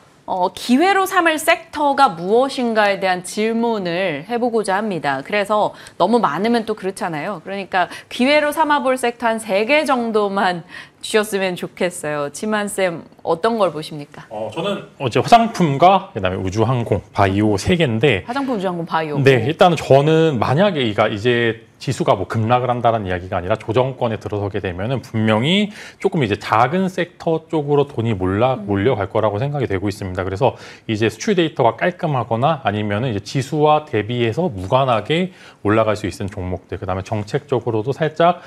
기회로 삼을 섹터가 무엇인가에 대한 질문을 해보고자 합니다. 그래서 너무 많으면 또 그렇잖아요. 그러니까 기회로 삼아볼 섹터 한 3개 정도만 주셨으면 좋겠어요. 지만쌤 어떤 걸 보십니까? 저는 어제 화장품과 그다음에 우주항공, 바이오 3개인데 화장품, 우주항공, 바이오. 네, 일단은 저는 만약에 이제 지수가 뭐 급락을 한다는 이야기가 아니라 조정권에 들어서게 되면은 분명히 조금 이제 작은 섹터 쪽으로 돈이 몰려갈 거라고 생각이 되고 있습니다. 그래서 이제 수출 데이터가 깔끔하거나 아니면은 이제 지수와 대비해서 무관하게 올라갈 수 있는 종목들, 그다음에 정책적으로도 살짝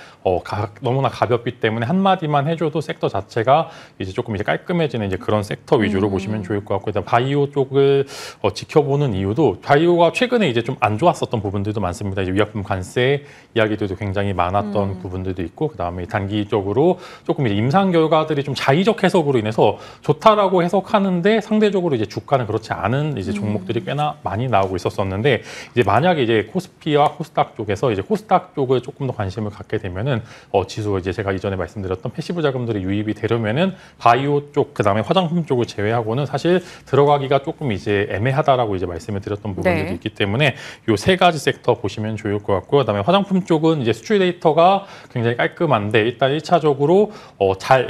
너무나 가볍기 때문에 한마디만 해줘도 섹터 자체가 이제 조금 이제 깔끔해지는 이제 그런 섹터 위주로 보시면 좋을 것 같고, 그다음 바이오 쪽을 지켜보는 이유도 바이오가 최근에 이제 좀 안 좋았었던 부분들도 많습니다. 이제 위약품 관세 이야기들도 굉장히 많았던 부분들도 있고, 그다음에 단기적으로 조금 이제 임상 결과들이 좀 자의적 해석으로 인해서 좋다라고 해석하는데 상대적으로 이제 주가는 그렇지 않은 이제 종목들이 꽤나 많이 나오고 있었었는데, 이제 만약에 이제 코스피와 코스닥 쪽에서 이제 코스닥 쪽을 조금 더 관심을 갖게 되면은 지수가 이제 제가 이전에 말씀드렸던 패시브 자금들이 유입이 되려면은 바이오 쪽, 그다음에 화장품 쪽을 제외하고는 사실 들어가기가 조금 이제 애매하다라고 이제 말씀을 드렸던 부분들이 네. 있기 때문에 요 세 가지 섹터 보시면 좋을 것 같고요. 그다음에 화장품 쪽은 이제 수출 데이터가 굉장히 깔끔한데, 일단 1차적으로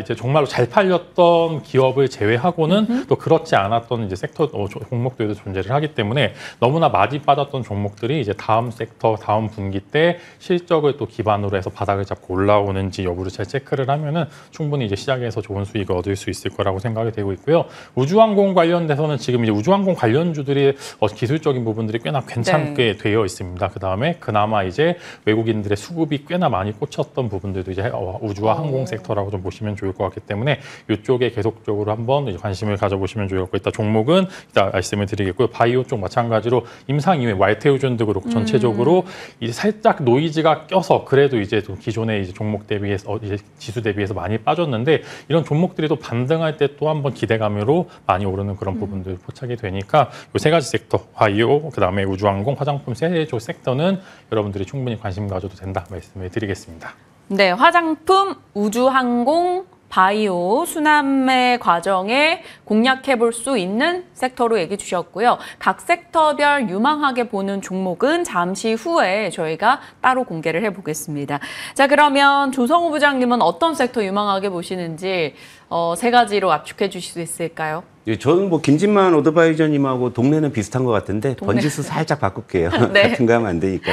이제 정말로 잘 팔렸던 기업을 제외하고는 또 그렇지 않았던 이제 섹터 종목들도 존재를 하기 때문에 너무나 많이 빠졌던 종목들이 이제 다음 섹터, 다음 분기 때 실적을 또 기반으로 해서 바닥을 잡고 올라오는지 여부를 잘 체크를 하면은 충분히 이제 시장에서 좋은 수익을 얻을 수 있을 거라고 생각이 되고 있고요. 우주항공 관련돼서는 지금 이제 우주항공 관련주들이 기술적인 부분들이 꽤나 괜찮게 되어 있습니다. 그 다음에 그나마 이제 외국인들의 수급이 꽤나 많이 꽂혔던 부분들도 이제 우주와 항공 섹터라고 좀 보시면 좋을 것 같기 때문에 이쪽에 계속적으로 한번 이제 관심을 가져보시면 좋을 것 같고, 일단 종목은 일단 말씀을 드리겠고요. 바이오 쪽 마찬가지로 임상 이후에 왈테오존도 그렇고 전체적으로 이제 살짝 노이즈가 껴서 그래도 이제 좀 기존의 이제 종목 대비해서 이제 지수 대비해서 많이 빠졌는데, 이런 종목들이 또 반등할 때 또 한번 기대감으로 많이 오르는 그런 부분들 포착이 되니까 이 세 가지 섹터, 바이오, 그다음에 우주항공, 화장품 세 조 섹터는 여러분들이 충분히 관심 가져도 된다 말씀을 드리겠습니다. 네, 화장품, 우주항공, 바이오, 순환매 과정에 공략해 볼 수 있는 섹터로 얘기해 주셨고요. 각 섹터별 유망하게 보는 종목은 잠시 후에 저희가 따로 공개를 해보겠습니다. 자, 그러면 조성우 부장님은 어떤 섹터 유망하게 보시는지 세 가지로 압축해 주실 수 있을까요? 예, 저는 뭐 김진만 어드바이저님하고 동네는 비슷한 것 같은데 번지수 살짝 바꿀게요. 네. 같은 거 하면 안 되니까.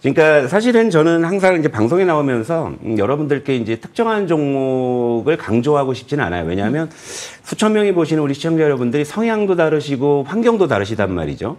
그러니까 사실은 저는 항상 이제 방송에 나오면서 여러분들께 이제 특정한 종목을 강조하고 싶지는 않아요. 왜냐하면 수천 명이 보시는 우리 시청자 여러분들이 성향도 다르시고 환경도 다르시단 말이죠.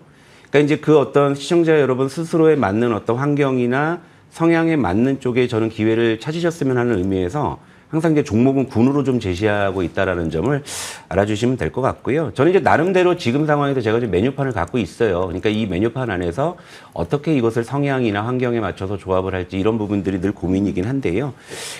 그러니까 이제 그 어떤 시청자 여러분 스스로에 맞는 어떤 환경이나 성향에 맞는 쪽에 저는 기회를 찾으셨으면 하는 의미에서 항상 이제 종목은 군으로 좀 제시하고 있다라는 점을 알아주시면 될 것 같고요. 저는 이제 나름대로 지금 상황에서 제가 이제 메뉴판을 갖고 있어요. 그러니까 이 메뉴판 안에서 어떻게 이것을 성향이나 환경에 맞춰서 조합을 할지 이런 부분들이 늘 고민이긴 한데요.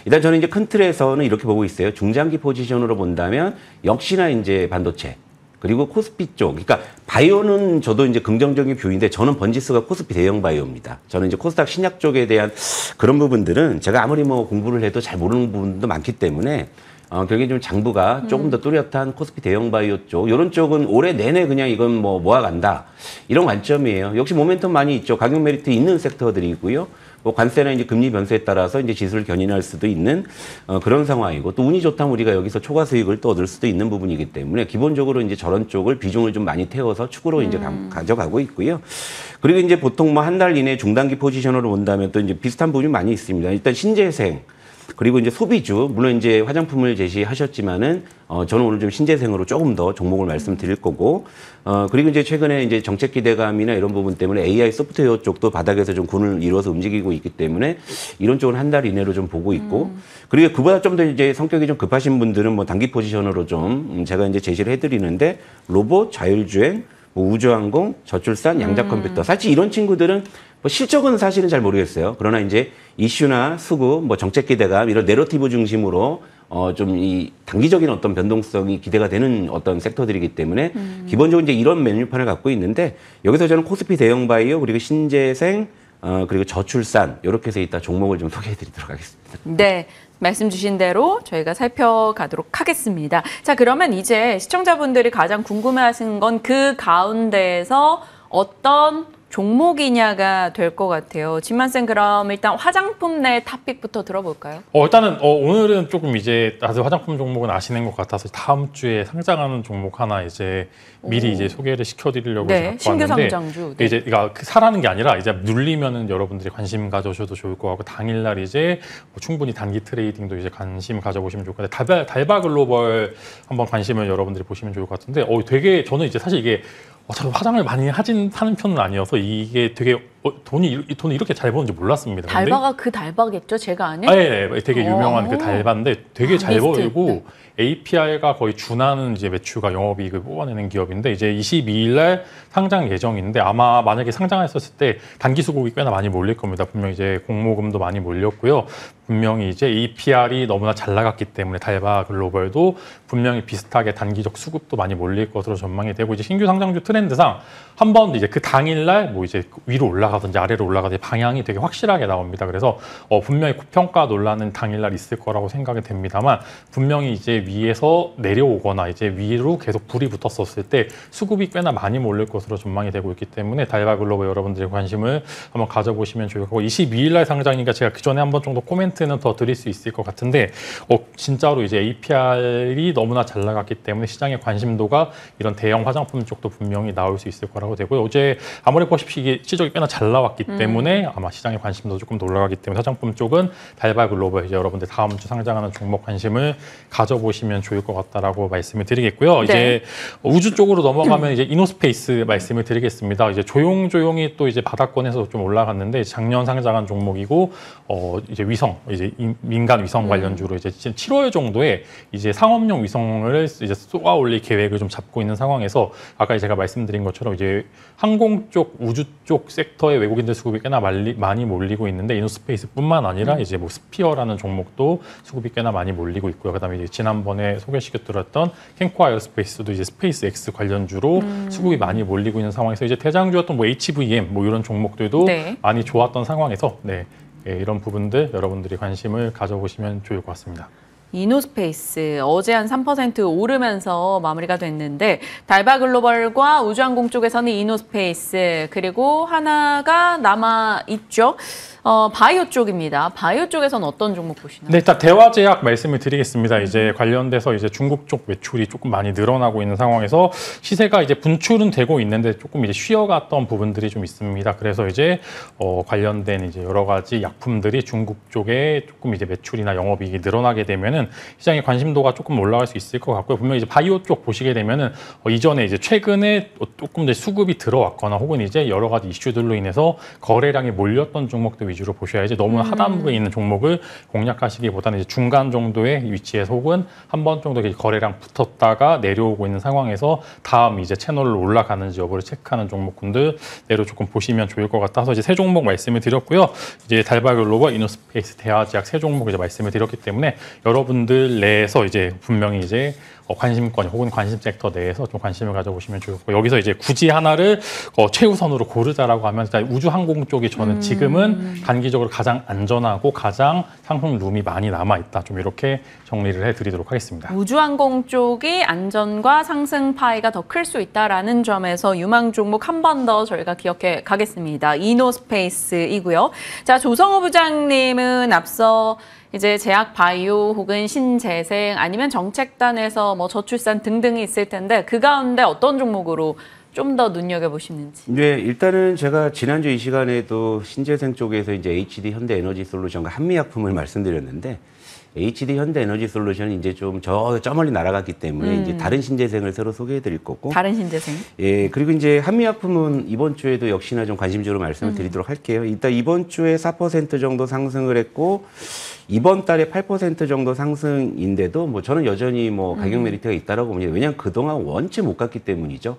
일단 저는 이제 큰 틀에서는 이렇게 보고 있어요. 중장기 포지션으로 본다면 역시나 이제 반도체. 그리고 코스피 쪽, 그러니까 바이오는 저도 이제 긍정적인 뷰인데 저는 번지스가 코스피 대형 바이오입니다. 저는 이제 코스닥 신약 쪽에 대한 그런 부분들은 제가 아무리 뭐 공부를 해도 잘 모르는 부분도 많기 때문에 결국에 좀 장부가 조금 더 뚜렷한 코스피 대형 바이오 쪽, 이런 쪽은 올해 내내 그냥 이건 뭐 모아간다 이런 관점이에요. 역시 모멘텀 많이 있죠. 가격 메리트 있는 섹터들이고요. 뭐 관세나 이제 금리 변수에 따라서 이제 지수를 견인할 수도 있는 그런 상황이고, 또 운이 좋다면 우리가 여기서 초과 수익을 또 얻을 수도 있는 부분이기 때문에 기본적으로 이제 저런 쪽을 비중을 좀 많이 태워서 축으로 이제 가져가고 있고요. 그리고 이제 보통 뭐 한 달 이내 중단기 포지션으로 본다면 또 이제 비슷한 부분이 많이 있습니다. 일단 신재생. 그리고 이제 소비주, 물론 이제 화장품을 제시하셨지만은, 저는 오늘 좀 신재생으로 조금 더 종목을 말씀드릴 거고, 그리고 이제 최근에 이제 정책 기대감이나 이런 부분 때문에 AI 소프트웨어 쪽도 바닥에서 좀 군을 이뤄서 움직이고 있기 때문에 이런 쪽은 한 달 이내로 좀 보고 있고, 그리고 그보다 좀 더 이제 성격이 좀 급하신 분들은 뭐 단기 포지션으로 좀 제가 이제 제시를 해드리는데, 로봇, 자율주행, 뭐 우주항공, 저출산, 양자 컴퓨터. 사실 이런 친구들은 뭐 실적은 사실은 잘 모르겠어요. 그러나 이제 이슈나 수급, 뭐 정책 기대감 이런 내러티브 중심으로 좀 이 단기적인 어떤 변동성이 기대가 되는 어떤 섹터들이기 때문에 기본적으로 이제 이런 메뉴판을 갖고 있는데, 여기서 저는 코스피 대형 바이오 그리고 신재생 그리고 저출산 이렇게 해서 이따 종목을 좀 소개해드리도록 하겠습니다. 네. 말씀 주신 대로 저희가 살펴가도록 하겠습니다. 자, 그러면 이제 시청자분들이 가장 궁금해하시는 건 그 가운데에서 어떤 종목이냐가 될 것 같아요. 진만쌤, 그럼 일단 화장품 내 탑픽부터 들어볼까요? 일단은 오늘은 조금 이제 다들 화장품 종목은 아시는 것 같아서 다음 주에 상장하는 종목 하나 이제 미리 이제 소개를 시켜드리려고 네, 갖고 신규 왔는데, 상장주. 네. 이제 그러니까 사라는 게 아니라 이제 눌리면은 여러분들이 관심 가져주셔도 좋을 것 같고, 당일날 이제 뭐 충분히 단기 트레이딩도 이제 관심 가져보시면 좋을 것 같아요. 달바 글로벌 한번 관심을 여러분들이 보시면 좋을 것 같은데, 되게 저는 이제 사실 이게 화장을 많이 하는 편은 아니어서 이게 되게 돈이 이렇게 잘 버는지 몰랐습니다. 달바가 그 달바겠죠? 제가 아는? 네, 되게 유명한 그 달바인데 되게 잘 비스트. 벌고, 네. APR과 거의 준하는 이제 매출과 영업이익을 뽑아내는 기업인데 이제 22일 날 상장 예정인데 아마 만약에 상장했었을 때 단기 수급이 꽤나 많이 몰릴 겁니다. 분명 이제 공모금도 많이 몰렸고요. 분명히 이제 APR이 너무나 잘 나갔기 때문에 달바 글로벌도 분명히 비슷하게 단기적 수급도 많이 몰릴 것으로 전망이 되고 이제 신규 상장주 트렌드상 한 번 이제 그 당일날 뭐 이제 위로 올라가든지 아래로 올라가든지 방향이 되게 확실하게 나옵니다. 그래서 분명히 고평가 논란은 당일날 있을 거라고 생각이 됩니다만 분명히 이제 위에서 내려오거나 이제 위로 계속 불이 붙었었을 때 수급이 꽤나 많이 몰릴 것으로 전망이 되고 있기 때문에 달바 글로벌 여러분들의 관심을 한번 가져보시면 좋을 거고 22일 날 상장이니까 제가 그 전에 한 번 정도 코멘트는 더 드릴 수 있을 것 같은데 진짜로 이제 APR이 너무나 잘 나갔기 때문에 시장의 관심도가 이런 대형 화장품 쪽도 분명히 나올 수 있을 거라고 되고요. 어제 아무래도 보십시오 이게 실적이 꽤나 잘 나왔기 때문에 아마 시장의 관심도 조금 더 올라가기 때문에 화장품 쪽은 달바 글로벌 이제 여러분들 다음 주 상장하는 종목 관심을 가져보시면 좋을 것 같다라고 말씀을 드리겠고요. 네. 이제 우주 쪽으로 넘어가면 이제 이노스페이스 말씀을 드리겠습니다. 이제 조용조용히 또 이제 바닥권에서 좀 올라갔는데 작년 상장한 종목이고 이제 위성 이제 민간 위성 관련주로 이제 7월 정도에 이제 상업용 위성을 이제 쏘아 올릴 계획을 좀 잡고 있는 상황에서 아까 제가 말씀드린 것처럼 이제 항공 쪽 우주 쪽 섹터의 외국인들 수급이 꽤나 많이 몰리고 있는데 이노스페이스뿐만 아니라 이제 뭐 스피어라는 종목도 수급이 꽤나 많이 몰리고 있고요. 그다음에 이제 지난번에 소개시켜드렸던 캔코 에어스페이스도 이제 스페이스 X 관련주로 수급이 많이 몰리고 있는 상황에서 이제 대장주였던 뭐 HVM 뭐 이런 종목들도 네. 많이 좋았던 상황에서 이런 부분들 여러분들이 관심을 가져보시면 좋을 것 같습니다. 이노스페이스 어제 한 3% 오르면서 마무리가 됐는데 달바 글로벌과 우주항공 쪽에서는 이노스페이스 그리고 하나가 남아 있죠. 바이오 쪽입니다. 바이오 쪽에서는 어떤 종목 보시나요? 네, 일단 대화제약 말씀을 드리겠습니다. 이제 관련돼서 이제 중국 쪽 매출이 조금 많이 늘어나고 있는 상황에서 시세가 이제 분출은 되고 있는데 조금 이제 쉬어갔던 부분들이 좀 있습니다. 그래서 이제 관련된 이제 여러 가지 약품들이 중국 쪽에 조금 이제 매출이나 영업이익이 늘어나게 되면은 시장의 관심도가 조금 올라갈 수 있을 것 같고요. 분명히 이제 바이오 쪽 보시게 되면은 이전에 이제 최근에 조금 이제 수급이 들어왔거나 혹은 이제 여러 가지 이슈들로 인해서 거래량이 몰렸던 종목들 위주로 보셔야지 너무 하단부에 있는 종목을 공략하시기보다는 이제 중간 정도의 위치에서 혹은 한 번 정도 거래량 붙었다가 내려오고 있는 상황에서 다음 이제 채널로 올라가는지 여부를 체크하는 종목군들 내로 조금 보시면 좋을 것 같아서 이제 세 종목 말씀을 드렸고요. 이제 달바 글로벌, 이노스페이스, 대화제약 세 종목 이제 말씀을 드렸기 때문에 여러분들 내에서 이제 분명히 이제 관심권 혹은 관심 섹터 내에서 좀 관심을 가져보시면 좋고 여기서 이제 굳이 하나를 최우선으로 고르자라고 하면 일단 우주항공 쪽이 저는 지금은 단기적으로 가장 안전하고 가장 상승 룸이 많이 남아있다. 좀 이렇게 정리를 해드리도록 하겠습니다. 우주항공 쪽이 안전과 상승 파이가 더 클 수 있다라는 점에서 유망 종목 한 번 더 저희가 기억해 가겠습니다. 이노스페이스이고요. 자, 조성호 부장님은 앞서 이제 제약 바이오 혹은 신재생 아니면 정책단에서 뭐 저출산 등등이 있을 텐데 그 가운데 어떤 종목으로 좀 더 눈여겨보시는지. 네, 일단은 제가 지난주 이 시간에도 신재생 쪽에서 이제 HD 현대에너지솔루션과 한미약품을 말씀드렸는데 HD 현대에너지솔루션이 이제 좀 저 멀리 날아갔기 때문에 이제 다른 신재생을 새로 소개해드릴 거고. 다른 신재생. 예, 그리고 이제 한미약품은 이번 주에도 역시나 좀 관심적으로 말씀을 드리도록 할게요. 일단 이번 주에 4% 정도 상승을 했고 이번 달에 8% 정도 상승인데도 뭐 저는 여전히 뭐 가격 메리트가 있다라고 봅니다. 왜냐하면 그동안 원체 못 갔기 때문이죠.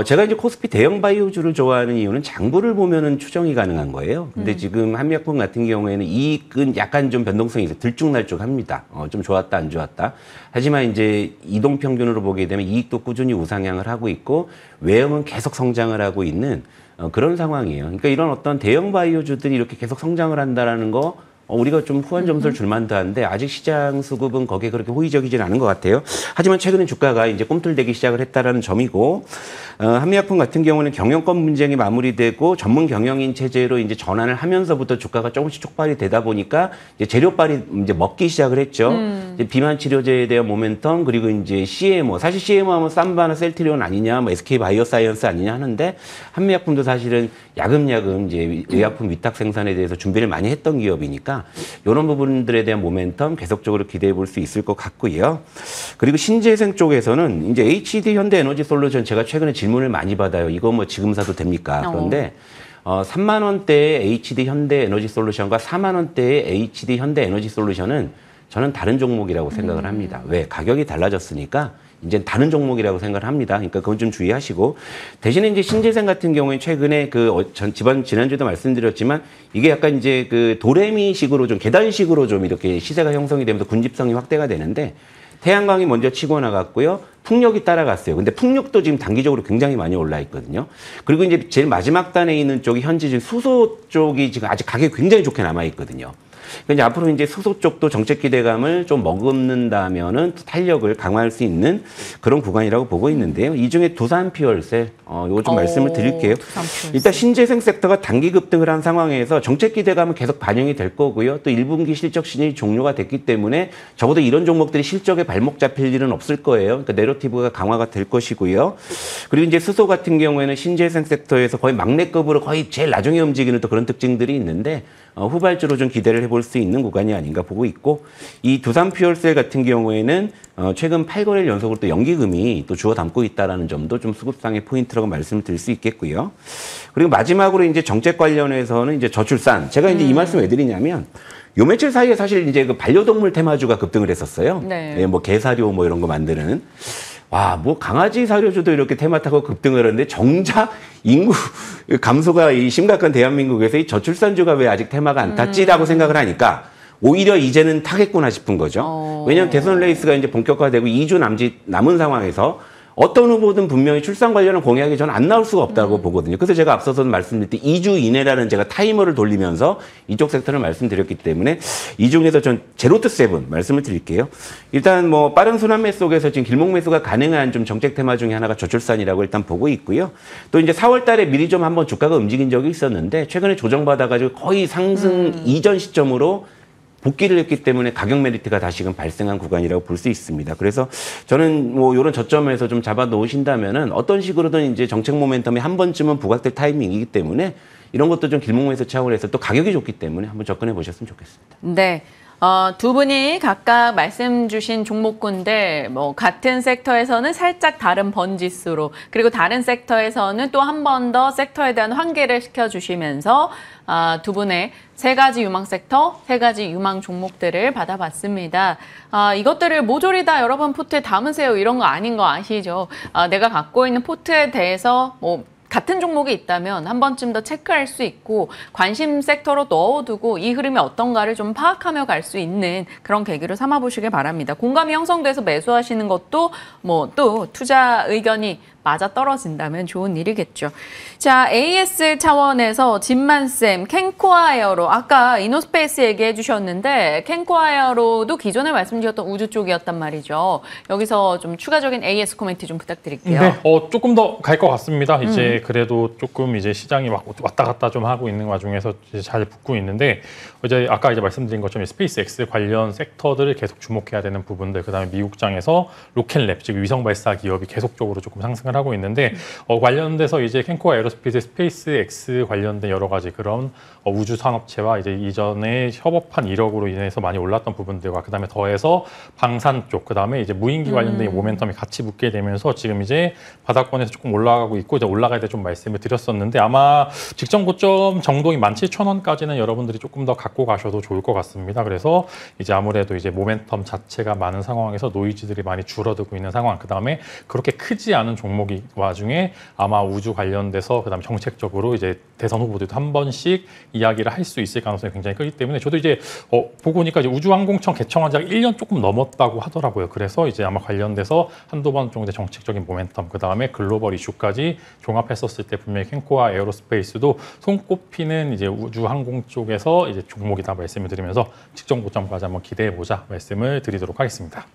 제가 이제 코스피 대형 바이오주를 좋아하는 이유는 장부를 보면은 추정이 가능한 거예요. 근데 지금 한미약품 같은 경우에는 이익은 약간 좀 변동성이 있어요. 들쭉날쭉합니다. 좀 좋았다 안 좋았다. 하지만 이제 이동평균으로 보게 되면 이익도 꾸준히 우상향을 하고 있고 외형은 계속 성장을 하고 있는 그런 상황이에요. 그러니까 이런 어떤 대형 바이오주들이 이렇게 계속 성장을 한다라는 거 우리가 좀 후한 점수를 줄 만도 한데 아직 시장 수급은 거기에 그렇게 호의적이지는 않은 것 같아요. 하지만 최근에 주가가 이제 꿈틀대기 시작을 했다라는 점이고 한미약품 같은 경우는 경영권 분쟁이 마무리되고 전문 경영인 체제로 이제 전환을 하면서부터 주가가 조금씩 촉발이 되다 보니까 이제 재료빨이 이제 먹기 시작을 했죠. 이제 비만 치료제에 대한 모멘텀 그리고 이제 CMO 사실 CMO 하면 삼바나 셀트리온 아니냐, 뭐 SK 바이오사이언스 아니냐 하는데 한미약품도 사실은 야금야금 이제 의약품 위탁 생산에 대해서 준비를 많이 했던 기업이니까 이런 부분들에 대한 모멘텀 계속적으로 기대해 볼 수 있을 것 같고요. 그리고 신재생 쪽에서는 이제 HD 현대에너지솔루션 제가 최근에 질문을 많이 받아요. 이거 뭐 지금 사도 됩니까? 그런데 3만 원대의 HD 현대에너지솔루션과 4만 원대의 HD 현대에너지솔루션은 저는 다른 종목이라고 생각을 합니다. 왜? 가격이 달라졌으니까 이제 다른 종목이라고 생각을 합니다. 그러니까 그건 좀 주의하시고 대신에 이제 신재생 같은 경우에 최근에 지난주에도 말씀드렸지만 이게 약간 이제 그 도레미식으로 좀 계단식으로 좀 이렇게 시세가 형성이 되면서 군집성이 확대가 되는데 태양광이 먼저 치고 나갔고요. 풍력이 따라갔어요. 근데 풍력도 지금 단기적으로 굉장히 많이 올라 있거든요. 그리고 이제 제일 마지막 단에 있는 쪽이 현재 지금 수소 쪽이 지금 아직 가격이 굉장히 좋게 남아 있거든요. 그러니까 이제 앞으로 이제 수소 쪽도 정책 기대감을 좀 머금는다면은 탄력을 강화할 수 있는 그런 구간이라고 보고 있는데요. 이 중에 두산 퓨얼셀, 요거 좀 말씀을 드릴게요. 일단 신재생 섹터가 단기 급등을 한 상황에서 정책 기대감은 계속 반영이 될 거고요. 또 1분기 실적 신이 종료가 됐기 때문에 적어도 이런 종목들이 실적에 발목 잡힐 일은 없을 거예요. 그러니까 내러티브가 강화가 될 것이고요. 그리고 이제 수소 같은 경우에는 신재생 섹터에서 거의 막내급으로 거의 제일 나중에 움직이는 또 그런 특징들이 있는데 후발주로 좀 기대를 해볼 수 있는 구간이 아닌가 보고 있고 이 두산 퓨얼셀 같은 경우에는 최근 8거래일 연속으로 또 연기금이 또 주워 담고 있다라는 점도 좀 수급상의 포인트라고 말씀을 드릴 수 있겠고요. 그리고 마지막으로 이제 정책 관련해서는 이제 저출산. 제가 이제 이 말씀 왜 드리냐면 요 며칠 사이에 사실 이제 그 반려동물 테마주가 급등을 했었어요. 네. 예, 뭐 개사료 뭐 이런 거 만드는. 와, 뭐 강아지 사료주도 이렇게 테마 타고 급등을 하는데 정작 인구 감소가 이 심각한 대한민국에서 이 저출산주가 왜 아직 테마가 안 탔지라고 생각을 하니까 오히려 이제는 타겠구나 싶은 거죠. 왜냐하면 대선 레이스가 이제 본격화되고 2주 남은 상황에서 어떤 후보든 분명히 출산 관련한 공약이 저는 안 나올 수가 없다고 보거든요. 그래서 제가 앞서서 말씀드릴 때 2주 이내라는 제가 타이머를 돌리면서 이쪽 섹터를 말씀드렸기 때문에 이 중에서 전 제로 투 세븐 말씀을 드릴게요. 일단 뭐 빠른 순환매 속에서 지금 길목 매수가 가능한 좀 정책 테마 중에 하나가 저출산이라고 일단 보고 있고요. 또 이제 4월 달에 미리 좀 한번 주가가 움직인 적이 있었는데 최근에 조정받아가지고 거의 상승 이전 시점으로 복귀를 했기 때문에 가격 메리트가 다시금 발생한 구간이라고 볼 수 있습니다. 그래서 저는 뭐 이런 저점에서 좀 잡아 놓으신다면은 어떤 식으로든 이제 정책 모멘텀이 한 번쯤은 부각될 타이밍이기 때문에 이런 것도 좀 길목매수 차원에서 또 가격이 좋기 때문에 한번 접근해 보셨으면 좋겠습니다. 네. 두 분이 각각 말씀 주신 종목군들 뭐 같은 섹터에서는 살짝 다른 번지수로 그리고 다른 섹터에서는 또 한 번 더 섹터에 대한 환기를 시켜주시면서 두 분의 세 가지 유망 섹터, 세 가지 유망 종목들을 받아봤습니다. 이것들을 모조리 다 여러분 포트에 담으세요 이런 거 아닌 거 아시죠? 내가 갖고 있는 포트에 대해서 뭐 같은 종목이 있다면 한 번쯤 더 체크할 수 있고 관심 섹터로 넣어두고 이 흐름이 어떤가를 좀 파악하며 갈 수 있는 그런 계기로 삼아보시길 바랍니다. 공감이 형성돼서 매수하시는 것도 뭐 또 투자 의견이 맞아떨어진다면 좋은 일이겠죠. 자, AS 차원에서 진만쌤, 캔코아 에어로 아까 이노스페이스 얘기해 주셨는데 캔코아 에어로도 기존에 말씀드렸던 우주 쪽이었단 말이죠. 여기서 좀 추가적인 AS 코멘트 좀 부탁드릴게요. 네, 조금 더 갈 것 같습니다. 이제 그래도 조금 이제 시장이 막 왔다 갔다 좀 하고 있는 와중에서 이제 잘 붙고 있는데 이제 아까 이제 말씀드린 것처럼 스페이스X 관련 섹터들을 계속 주목해야 되는 부분들, 그다음에 미국장에서 로켓랩 즉 위성 발사 기업이 계속적으로 조금 상승을 하고 있는데 관련돼서 이제 캔코아 에어로스페이스, 스페이스X 관련된 여러 가지 그런 우주 산업체와 이제 이전에 협업한 이력으로 인해서 많이 올랐던 부분들과 그다음에 더해서 방산 쪽, 그다음에 이제 무인기 관련된 모멘텀이 같이 붙게 되면서 지금 이제 바닥권에서 조금 올라가고 있고 이제 올라갈 때 좀 말씀을 드렸었는데 아마 직전 고점 정도인 17,000원까지는 여러분들이 조금 더 갖고 가셔도 좋을 것 같습니다. 그래서 이제 아무래도 이제 모멘텀 자체가 많은 상황에서 노이즈들이 많이 줄어들고 있는 상황, 그다음에 그렇게 크지 않은 종목이 와중에 아마 우주 관련돼서 그다음에 정책적으로 이제 대선 후보들도 한 번씩 이야기를 할 수 있을 가능성이 굉장히 크기 때문에 저도 이제 보고 보니까 이제 우주항공청 개청한 지가 1년 조금 넘었다고 하더라고요. 그래서 이제 아마 관련돼서 한두 번 정도의 정책적인 모멘텀, 그다음에 글로벌 이슈까지 종합했었을 때 분명히 캔코아 에어로스페이스도 손꼽히는 이제 우주항공 쪽에서 이제 종목이다 말씀을 드리면서 직전 고점까지 한번 기대해 보자 말씀을 드리도록 하겠습니다.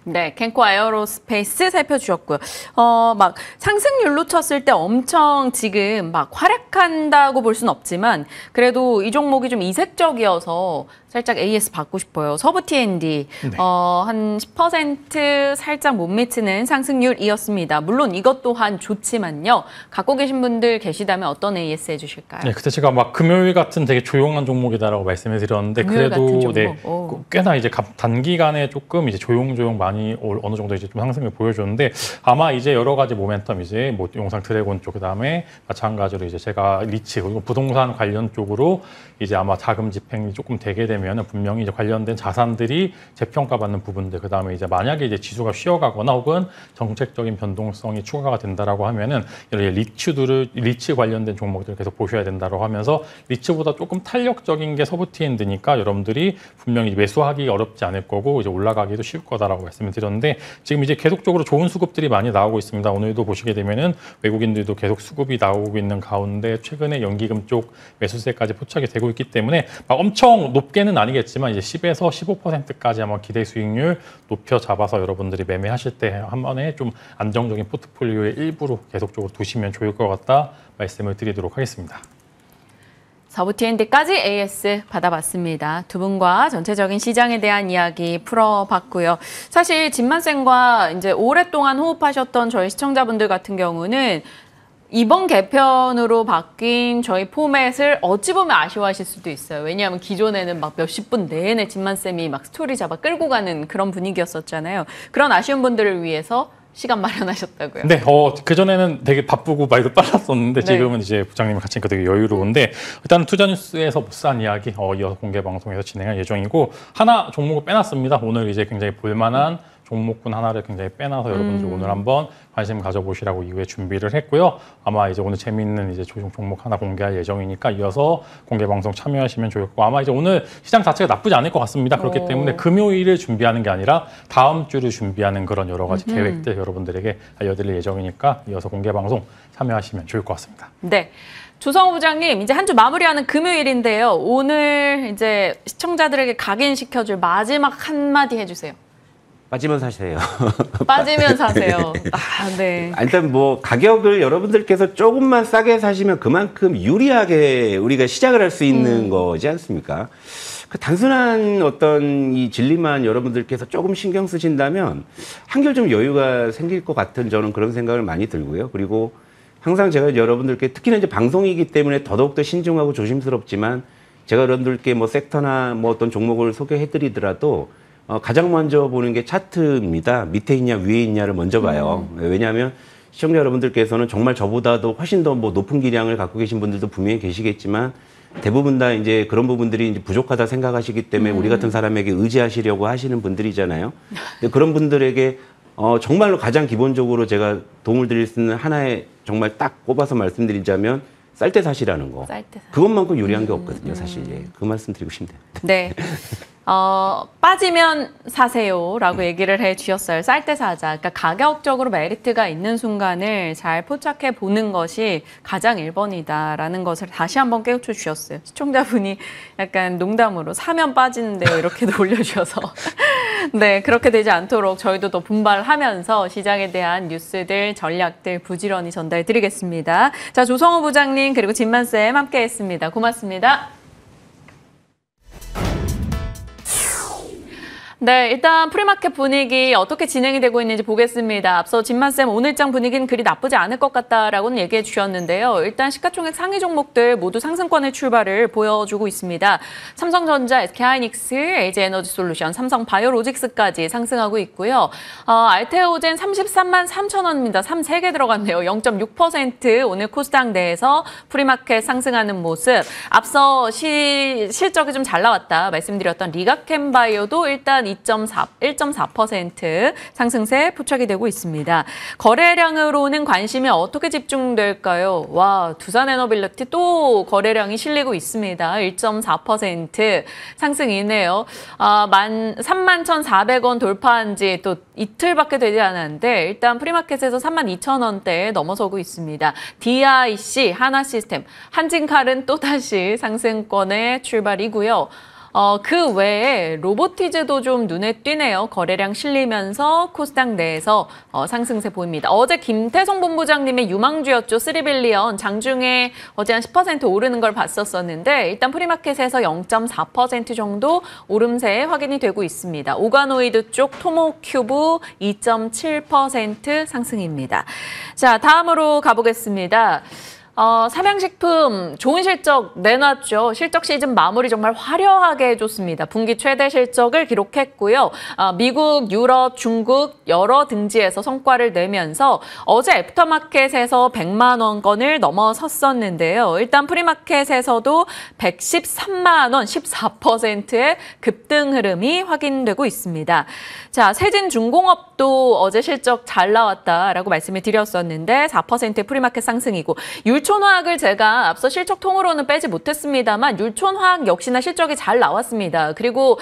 네, 캔코아 에어로스페이스 살펴주셨고요. 막 상승률로 쳤을 때 엄청 지금 막 활약한다고 볼 수는 없지만 그래도 이 종목이 좀 이색적이어서 살짝 AS 받고 싶어요. 서부 T&D 네. 한 10% 살짝 못 미치는 상승률이었습니다. 물론 이것 또한 좋지만요. 갖고 계신 분들 계시다면 어떤 AS 해주실까요? 네, 그때 제가 막 금요일 같은 되게 조용한 종목이다라고 말씀을 드렸는데 금요일 그래도 같은 종목? 네, 꽤나 이제 단기간에 조금 이제 조용조용 많이 많이 어느 정도 이제 좀 상승을 보여줬는데 아마 이제 여러 가지 모멘텀 이제 뭐 용상 드래곤 쪽 그다음에 마찬가지로 이제 제가 리츠 그리고 부동산 관련 쪽으로 이제 아마 자금 집행이 조금 되게 되면은 분명히 이제 관련된 자산들이 재평가받는 부분들 그다음에 이제 만약에 이제 지수가 쉬어가거나 혹은 정책적인 변동성이 추가가 된다라고 하면은 리츠 관련된 종목들 계속 보셔야 된다고 하면서 리츠보다 조금 탄력적인 게 서부 T&D니까 여러분들이 분명히 매수하기 어렵지 않을 거고 이제 올라가기도 쉬울 거다라고 말씀을 드렸는데 지금 이제 계속적으로 좋은 수급들이 많이 나오고 있습니다. 오늘도 보시게 되면은 외국인들도 계속 수급이 나오고 있는 가운데 최근에 연기금 쪽 매수세까지 포착이 되고 있기 때문에 막 엄청 높게는 아니겠지만 이제 10에서 15%까지 한번 기대 수익률 높여 잡아서 여러분들이 매매하실 때 한 번에 좀 안정적인 포트폴리오의 일부로 계속적으로 두시면 좋을 것 같다 말씀을 드리도록 하겠습니다. 서부 T&D까지 AS 받아봤습니다. 두 분과 전체적인 시장에 대한 이야기 풀어봤고요. 사실 진만쌤과 이제 오랫동안 호흡하셨던 저희 시청자분들 같은 경우는 이번 개편으로 바뀐 저희 포맷을 어찌 보면 아쉬워하실 수도 있어요. 왜냐하면 기존에는 막 몇십 분 내내 진만쌤이 막 스토리 잡아 끌고 가는 그런 분위기였었잖아요. 그런 아쉬운 분들을 위해서 시간 마련하셨다고요? 네, 그전에는 되게 바쁘고 말도 빨랐었는데 네. 지금은 이제 부장님 같이 니까 되게 여유로운데 일단 투자뉴스에서 못 산 이야기 이어서 공개 방송에서 진행할 예정이고 하나 종목을 빼놨습니다. 오늘 이제 굉장히 볼만한 종목군 하나를 굉장히 빼놔서 여러분들 오늘 한번 관심 가져보시라고 이후에 준비를 했고요. 아마 이제 오늘 재미있는 이제 종목 하나 공개할 예정이니까 이어서 공개 방송 참여하시면 좋을 거고 아마 이제 오늘 시장 자체가 나쁘지 않을 것 같습니다. 그렇기 때문에 금요일을 준비하는 게 아니라 다음 주를 준비하는 그런 여러 가지 계획들 여러분들에게 알려드릴 예정이니까 이어서 공개 방송 참여하시면 좋을 것 같습니다. 네. 조성호 부장님, 이제 한 주 마무리하는 금요일인데요. 오늘 이제 시청자들에게 각인시켜줄 마지막 한마디 해주세요. 빠지면 사세요. 빠지면 사세요. 아, 네. 일단 뭐 가격을 여러분들께서 조금만 싸게 사시면 그만큼 유리하게 우리가 시작을 할 수 있는 거지 않습니까? 그 단순한 어떤 이 진리만 여러분들께서 조금 신경 쓰신다면 한결 좀 여유가 생길 것 같은 저는 그런 생각을 많이 들고요. 그리고 항상 제가 여러분들께 특히나 이제 방송이기 때문에 더더욱 더 신중하고 조심스럽지만 제가 여러분들께 뭐 섹터나 뭐 어떤 종목을 소개해드리더라도 가장 먼저 보는 게 차트입니다. 밑에 있냐 위에 있냐를 먼저 봐요. 왜냐하면 시청자 여러분들께서는 정말 저보다도 훨씬 더 뭐 높은 기량을 갖고 계신 분들도 분명히 계시겠지만 대부분 다 이제 그런 부분들이 이제 부족하다 생각하시기 때문에 우리 같은 사람에게 의지하시려고 하시는 분들이잖아요. 근데 그런 분들에게 정말로 가장 기본적으로 제가 도움을 드릴 수 있는 하나의 정말 딱 꼽아서 말씀드리자면 쌀 때 사시라는 거. 쌀 때 그것만큼 유리한 게 없거든요, 사실. 예. 그 말씀 드리고 싶네요. 네. 빠지면 사세요라고 얘기를 해주셨어요. 쌀 때 사자. 그러니까 가격적으로 메리트가 있는 순간을 잘 포착해 보는 것이 가장 1번이다라는 것을 다시 한번 깨우쳐 주셨어요. 시청자분이 약간 농담으로 사면 빠지는데요 이렇게도 올려주셔서 네, 그렇게 되지 않도록 저희도 더 분발하면서 시장에 대한 뉴스들, 전략들 부지런히 전달드리겠습니다. 자, 조성호 부장님 그리고 진만쌤 함께했습니다. 고맙습니다. 네, 일단 프리마켓 분위기 어떻게 진행이 되고 있는지 보겠습니다. 앞서 진만쌤 오늘장 분위기는 그리 나쁘지 않을 것 같다라고는 얘기해 주셨는데요. 일단 시가총액 상위 종목들 모두 상승권의 출발을 보여주고 있습니다. 삼성전자, SK하이닉스, LG에너지솔루션, 삼성바이오로직스까지 상승하고 있고요. 알테오젠 33만 3천 원입니다. 3개 들어갔네요. 0.6% 오늘 코스닥 내에서 프리마켓 상승하는 모습. 앞서 실적이 좀 잘 나왔다 말씀드렸던 리가캠바이오도 일단 1.4% 상승세 포착이 되고 있습니다. 거래량으로는 관심이 어떻게 집중될까요? 와, 두산에너빌리티 또 거래량이 실리고 있습니다. 1.4% 상승이네요. 31,400원 돌파한 지 또 이틀밖에 되지 않았는데 일단 프리마켓에서 32,000원대에 넘어서고 있습니다. DIC, 하나시스템, 한진칼은 또다시 상승권의 출발이고요. 그 외에 로보티즈도 좀 눈에 띄네요. 거래량 실리면서 코스닥 내에서 상승세 보입니다. 어제 김태성 본부장님의 유망주였죠. 3빌리언 장중에 어제 한 10% 오르는 걸 봤었는데 일단 프리마켓에서 0.4% 정도 오름세 확인이 되고 있습니다. 오가노이드 쪽 토모큐브 2.7% 상승입니다. 자, 다음으로 가보겠습니다. 삼양식품 좋은 실적 내놨죠. 실적 시즌 마무리 정말 화려하게 해줬습니다. 분기 최대 실적을 기록했고요. 미국, 유럽, 중국 여러 등지에서 성과를 내면서 어제 애프터마켓에서 100만 원권을 넘어섰었는데요. 일단 프리마켓에서도 113만 원, 14%의 급등 흐름이 확인되고 있습니다. 자, 세진중공업도 어제 실적 잘 나왔다라고 말씀을 드렸었는데 4%의 프리마켓 상승이고 율촌화학을 제가 앞서 실적 통으로는 빼지 못했습니다만 율촌화학 역시나 실적이 잘 나왔습니다. 그리고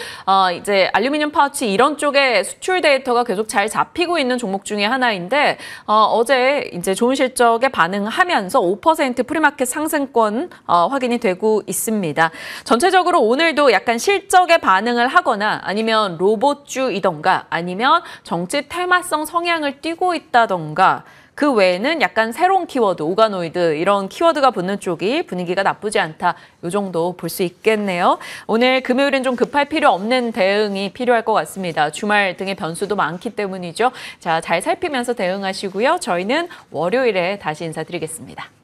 이제 알루미늄 파우치 이런 쪽에 수출 데이터가 계속 잘 잡히고 있는 종목 중에 하나인데 어제 이제 좋은 실적에 반응하면서 5% 프리마켓 상승권 확인이 되고 있습니다. 전체적으로 오늘도 약간 실적에 반응을 하거나 아니면 로봇주이던가 아니면 정치 테마성 성향을 띠고 있다던가 그 외에는 약간 새로운 키워드, 오가노이드 이런 키워드가 붙는 쪽이 분위기가 나쁘지 않다. 이 정도 볼 수 있겠네요. 오늘 금요일은 좀 급할 필요 없는 대응이 필요할 것 같습니다. 주말 등의 변수도 많기 때문이죠. 자, 잘 살피면서 대응하시고요. 저희는 월요일에 다시 인사드리겠습니다.